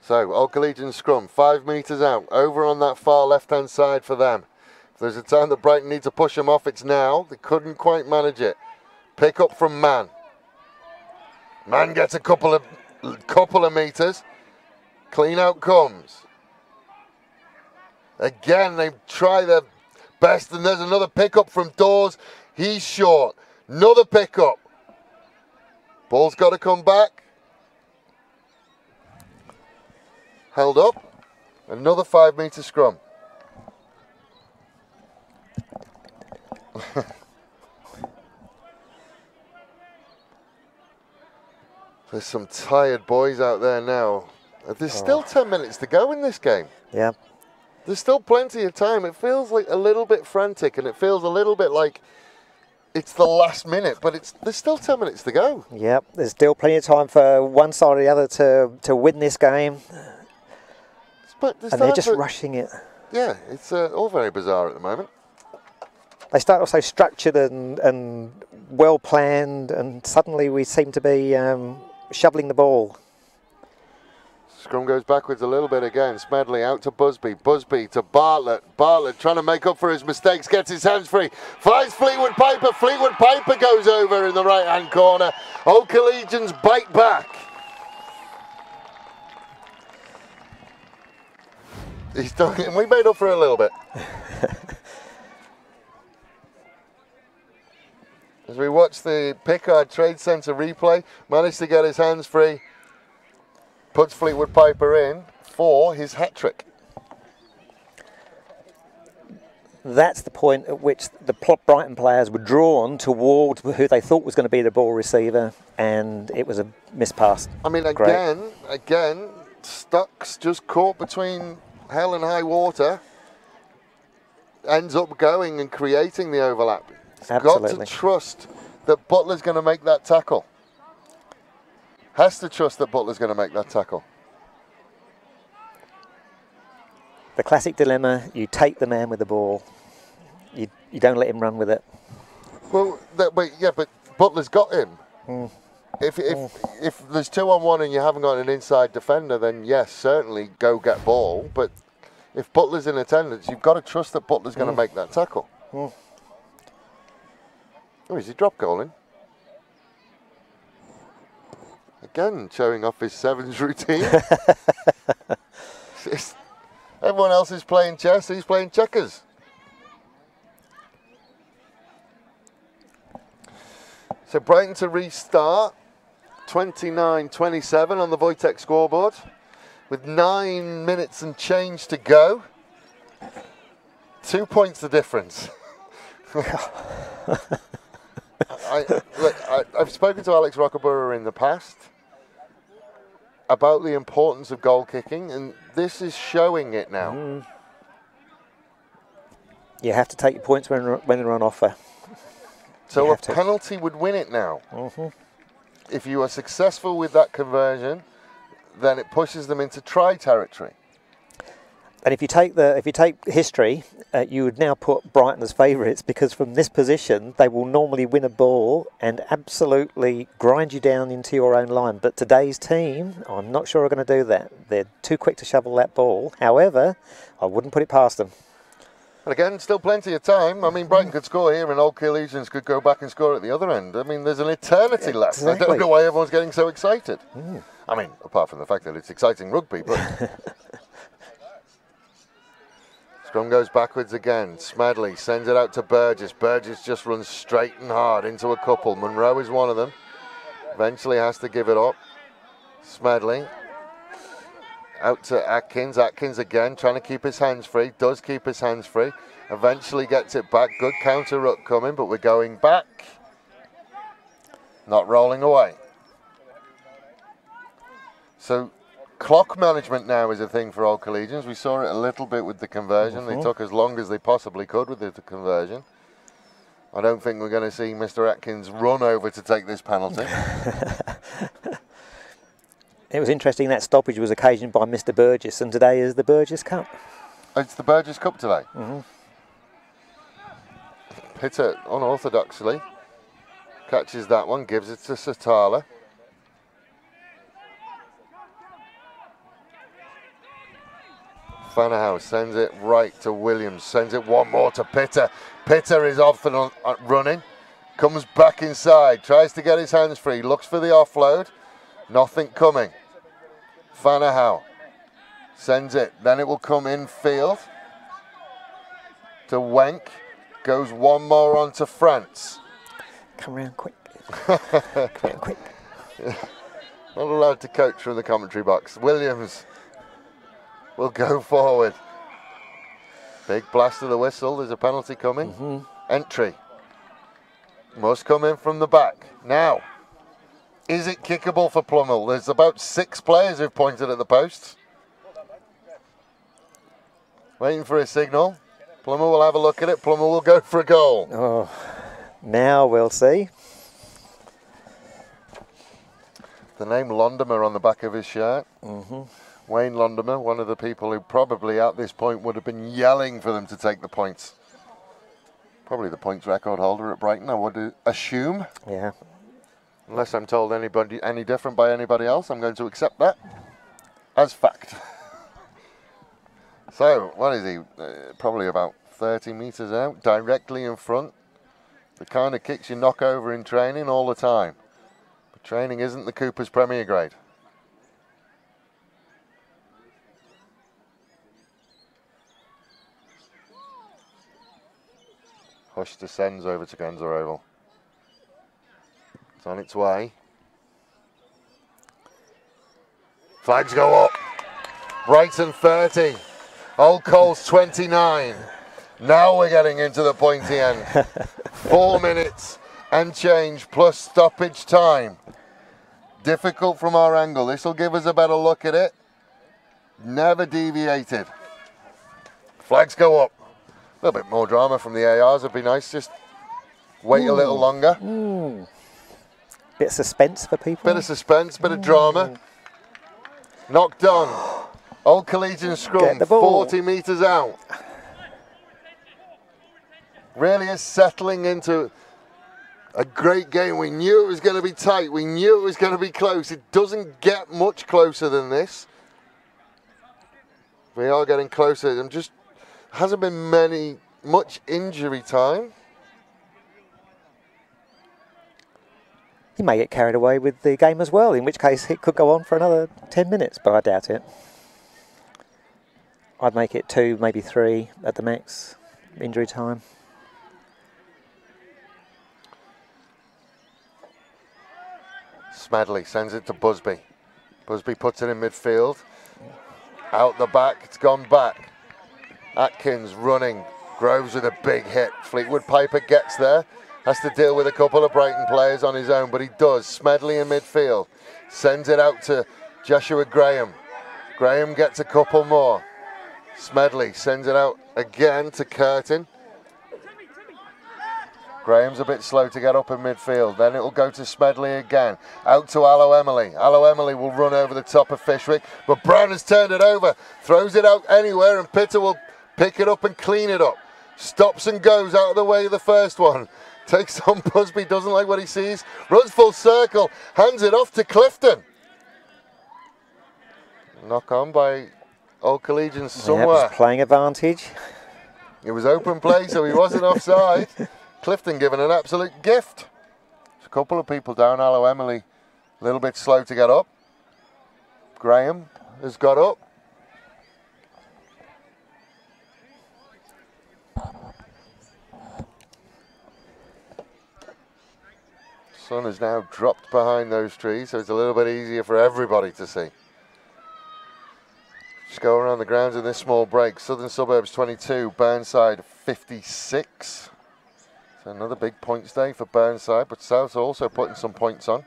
So, Old Collegians scrum, 5 metres out, over on that far left-hand side for them. If there's a time that Brighton need to push them off, it's now. They couldn't quite manage it. Pick up from Mann. Mann gets a couple of metres. Clean out comes. Again, they try their best, and there's another pick-up from Dawes. He's short. Another pick-up. Ball's got to come back. Held up. Another 5 metre scrum. There's some tired boys out there now. There's still 10 minutes to go in this game. Yeah. There's still plenty of time. It feels like a little bit frantic, and it feels a little bit like it's the last minute, but there's still 10 minutes to go. Yep, there's still plenty of time for one side or the other to win this game. And they're just rushing it. Yeah, it's all very bizarre at the moment. They start off so structured and well planned, and suddenly we seem to be shoveling the ball. Scrum goes backwards a little bit again. Smedley out to Busby. Busby to Bartlett. Bartlett trying to make up for his mistakes. Gets his hands free. Finds Fleetwood Piper. Fleetwood Piper goes over in the right-hand corner. Old Collegians bite back. He's done it, and we made up for it a little bit. As we watch the Pickard Trade Centre replay, managed to get his hands free. Puts Fleetwood Piper in for his hat-trick. That's the point at which the Brighton players were drawn toward who they thought was going to be the ball receiver, and it was a missed pass. I mean, again, Stuck's just caught between hell and high water, ends up going and creating the overlap. He's got to trust that Butler's going to make that tackle. Has to trust that Butler's going to make that tackle. The classic dilemma, you take the man with the ball. You don't let him run with it. Well, but Butler's got him. If there's 2-on-1 and you haven't got an inside defender, then yes, certainly go get ball. But if Butler's in attendance, you've got to trust that Butler's going to make that tackle. Oh, is he drop goaling? Again, showing off his sevens routine. Everyone else is playing chess, he's playing checkers. So Brighton to restart, 29-27 on the Wojtek scoreboard, with 9 minutes and change to go. 2 points the difference. I've spoken to Alex Rockabura in the past about the importance of goal kicking, and this is showing it now. You have to take your points when they're on offer. So a penalty would win it now. If you are successful with that conversion, then it pushes them into try territory. And if you take history, you would now put Brighton as favourites, because from this position they will normally win a ball and absolutely grind you down into your own line. But today's team, I'm not sure are going to do that. They're too quick to shovel that ball. However, I wouldn't put it past them. And again, still plenty of time. I mean, Brighton could score here and Old Collegians could go back and score at the other end. I mean, there's an eternity left. I don't know why everyone's getting so excited. I mean, apart from the fact that it's exciting rugby, but... Scrum goes backwards again. Smedley sends it out to Burgess. Burgess just runs straight and hard into a couple. Monroe is one of them. Eventually has to give it up. Smedley out to Atkins. Atkins again trying to keep his hands free. Does keep his hands free. Eventually gets it back. Good counter ruck coming, but we're going back. Not rolling away. So clock management now is a thing for Old Collegians. We saw it a little bit with the conversion. They took as long as they possibly could with the conversion. I don't think we're going to see Mr. Atkins run over to take this penalty. It was interesting that stoppage was occasioned by Mr. Burgess, and today is the Burgess Cup. It's the Burgess Cup today. Hit it unorthodoxly. Catches that one, gives it to Satala. Fanahow sends it right to Williams, sends it one more to Pitter. Pitter is off and running, comes back inside, tries to get his hands free, looks for the offload, nothing coming. Fanahow sends it, then it will come in field to Wenk, goes one more on to France. Come round quick. Come round quick. Not allowed to coach from the commentary box. Williams will go forward. Big blast of the whistle. There's a penalty coming. Entry. Must come in from the back. Now, is it kickable for Plummel? There's about 6 players who've pointed at the posts. Waiting for a signal. Plummel will have a look at it. Plummel will go for a goal. Oh, now we'll see. The name Londomer on the back of his shirt. Wayne Londomer, one of the people who probably at this point would have been yelling for them to take the points. Probably the points record holder at Brighton, I would assume. Yeah. Unless I'm told any different by anybody else, I'm going to accept that as fact. So, what is he? Probably about 30 metres out, directly in front. The kind of kicks you knock over in training all the time. But training isn't the Cooper's Premier Grade. Hush descends over to Genza Oval. It's on its way. Flags go up. Brighton 30. Old Coles 29. Now we're getting into the pointy end. 4 minutes and change plus stoppage time. Difficult from our angle. This will give us a better look at it. Never deviated. Flags go up. A little bit more drama from the ARs would be nice. Just wait a little longer. Bit of suspense for people. Bit of suspense, bit of drama. Knocked on. Old Collegians scrum, 40 metres out. Really is settling into a great game. We knew it was going to be tight. We knew it was going to be close. It doesn't get much closer than this. We are getting closer. There just hasn't been much injury time. He may get carried away with the game as well, in which case it could go on for another 10 minutes, but I doubt it. I'd make it 2, maybe 3 at the max, injury time. Smedley sends it to Busby. Busby puts it in midfield. Out the back, it's gone back. Atkins running. Groves with a big hit. Fleetwood Piper gets there. Has to deal with a couple of Brighton players on his own, but he does. Smedley in midfield. Sends it out to Joshua Graham. Graham gets a couple more. Smedley sends it out again to Curtin. Graham's a bit slow to get up in midfield. Then it will go to Smedley again. Out to Allo Emily. Allo Emily will run over the top of Fishwick, but Brown has turned it over. Throws it out anywhere, and Pitter will pick it up and clean it up. Stops and goes out of the way of the first one. Takes on Busby, doesn't like what he sees. Runs full circle, hands it off to Clifton. Knock on by Old Collegians somewhere. Yep, playing advantage. It was open play, so he wasn't offside. Clifton given an absolute gift. There's a couple of people down. Allo Emily, a little bit slow to get up. Graham has got up. Sun has now dropped behind those trees, so it's a little bit easier for everybody to see. Just go around the grounds in this small break. Southern Suburbs 22, Burnside 56. So another big points day for Burnside, but South's also putting some points on.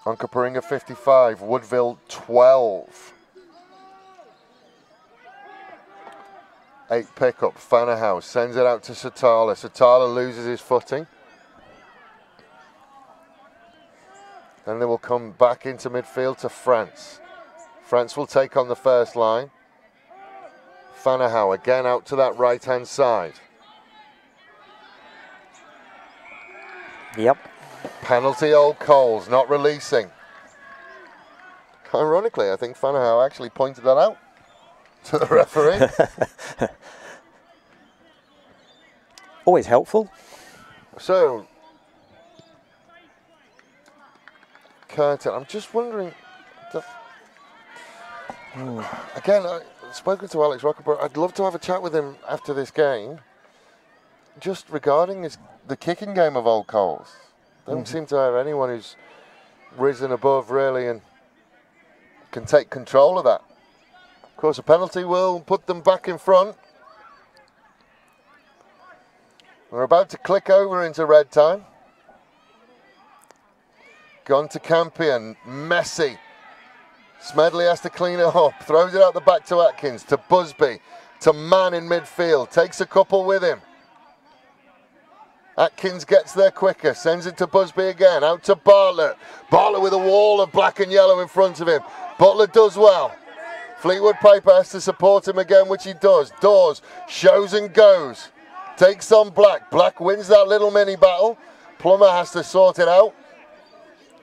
Onkaparinga 55, Woodville 12. 8 pickup, Fanahouse sends it out to Satala. Satala loses his footing. Then they will come back into midfield to France. France will take on the first line. Fanahow again out to that right-hand side. Yep. Penalty, Old Coles, not releasing. Ironically, I think Fanahow actually pointed that out to the referee. Always helpful. So, Curtin, I'm just wondering, again, I've spoken to Alex Rockenborough. I'd love to have a chat with him after this game, just regarding the kicking game of Old Coles. Don't seem to have anyone who's risen above, really, and can take control of that. Of course, a penalty will put them back in front. We're about to click over into red time. Gone to Campion, messy. Smedley has to clean it up, throws it out the back to Atkins, to Busby, to Mann in midfield, takes a couple with him. Atkins gets there quicker, sends it to Busby again, out to Bartlett. Bartlett with a wall of black and yellow in front of him. Butler does well. Fleetwood Piper has to support him again, which he does. Dawes shows and goes. Takes on Black. Black wins that little mini battle. Plummer has to sort it out.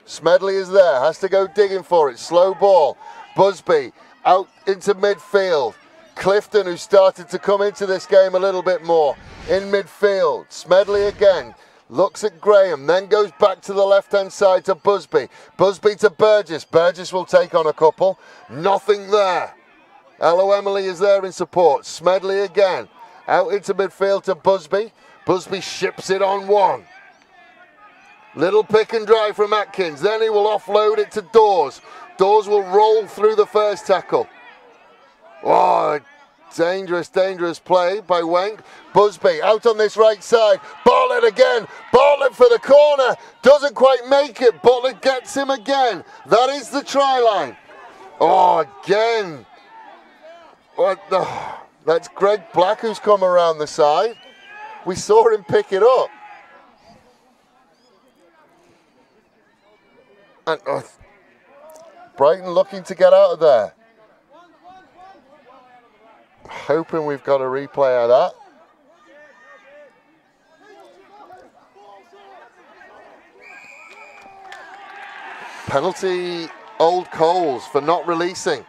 Smedley is there, has to go digging for it. Slow ball. Busby out into midfield. Clifton, who started to come into this game a little bit more, in midfield. Smedley again. Looks at Graham, then goes back to the left-hand side to Busby. Busby to Burgess. Burgess will take on a couple. Nothing there. Elo Emily is there in support. Smedley again. Out into midfield to Busby. Busby ships it on one. Little pick and drive from Atkins. Then he will offload it to Dawes. Dawes will roll through the first tackle. Oh, dangerous, dangerous play by Wenk. Busby out on this right side. Bartlett again. Bartlett for the corner. Doesn't quite make it. Bartlett gets him again. That is the try line. Oh, again. What the... That's Greg Black who's come around the side. We saw him pick it up. And Brighton looking to get out of there. Hoping we've got a replay of that. Penalty, Old Coles for not releasing.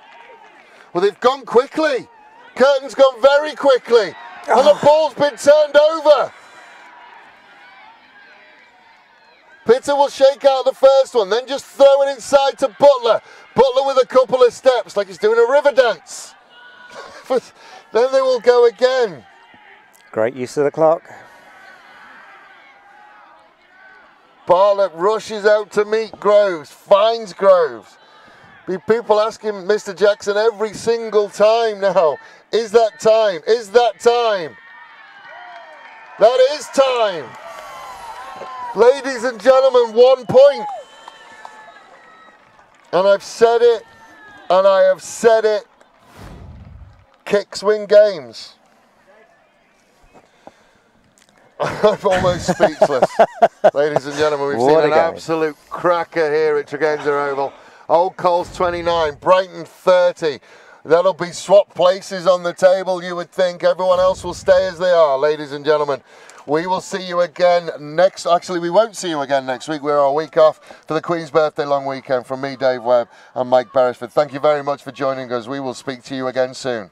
Well, they've gone quickly. Curtin's gone very quickly, and the ball's been turned over. Pitter will shake out the first one, then just throw it inside to Butler. Butler with a couple of steps, like he's doing a river dance. But then they will go again. Great use of the clock. Bartlett rushes out to meet Groves, finds Groves. People asking Mr. Jackson every single time now, is that time? Is that time? That is time. Ladies and gentlemen, 1 point. And I've said it, and I have said it. Kicks win games. I'm almost speechless. Ladies and gentlemen, we've seen an absolute cracker here at Tregenza Oval. Old Coles 29, Brighton 30. That'll be swap places on the table, you would think. Everyone else will stay as they are, ladies and gentlemen. We will see you again next... Actually, we won't see you again next week. We're a week off for the Queen's Birthday long weekend. From me, Dave Webb, and Mike Beresford. Thank you very much for joining us. We will speak to you again soon.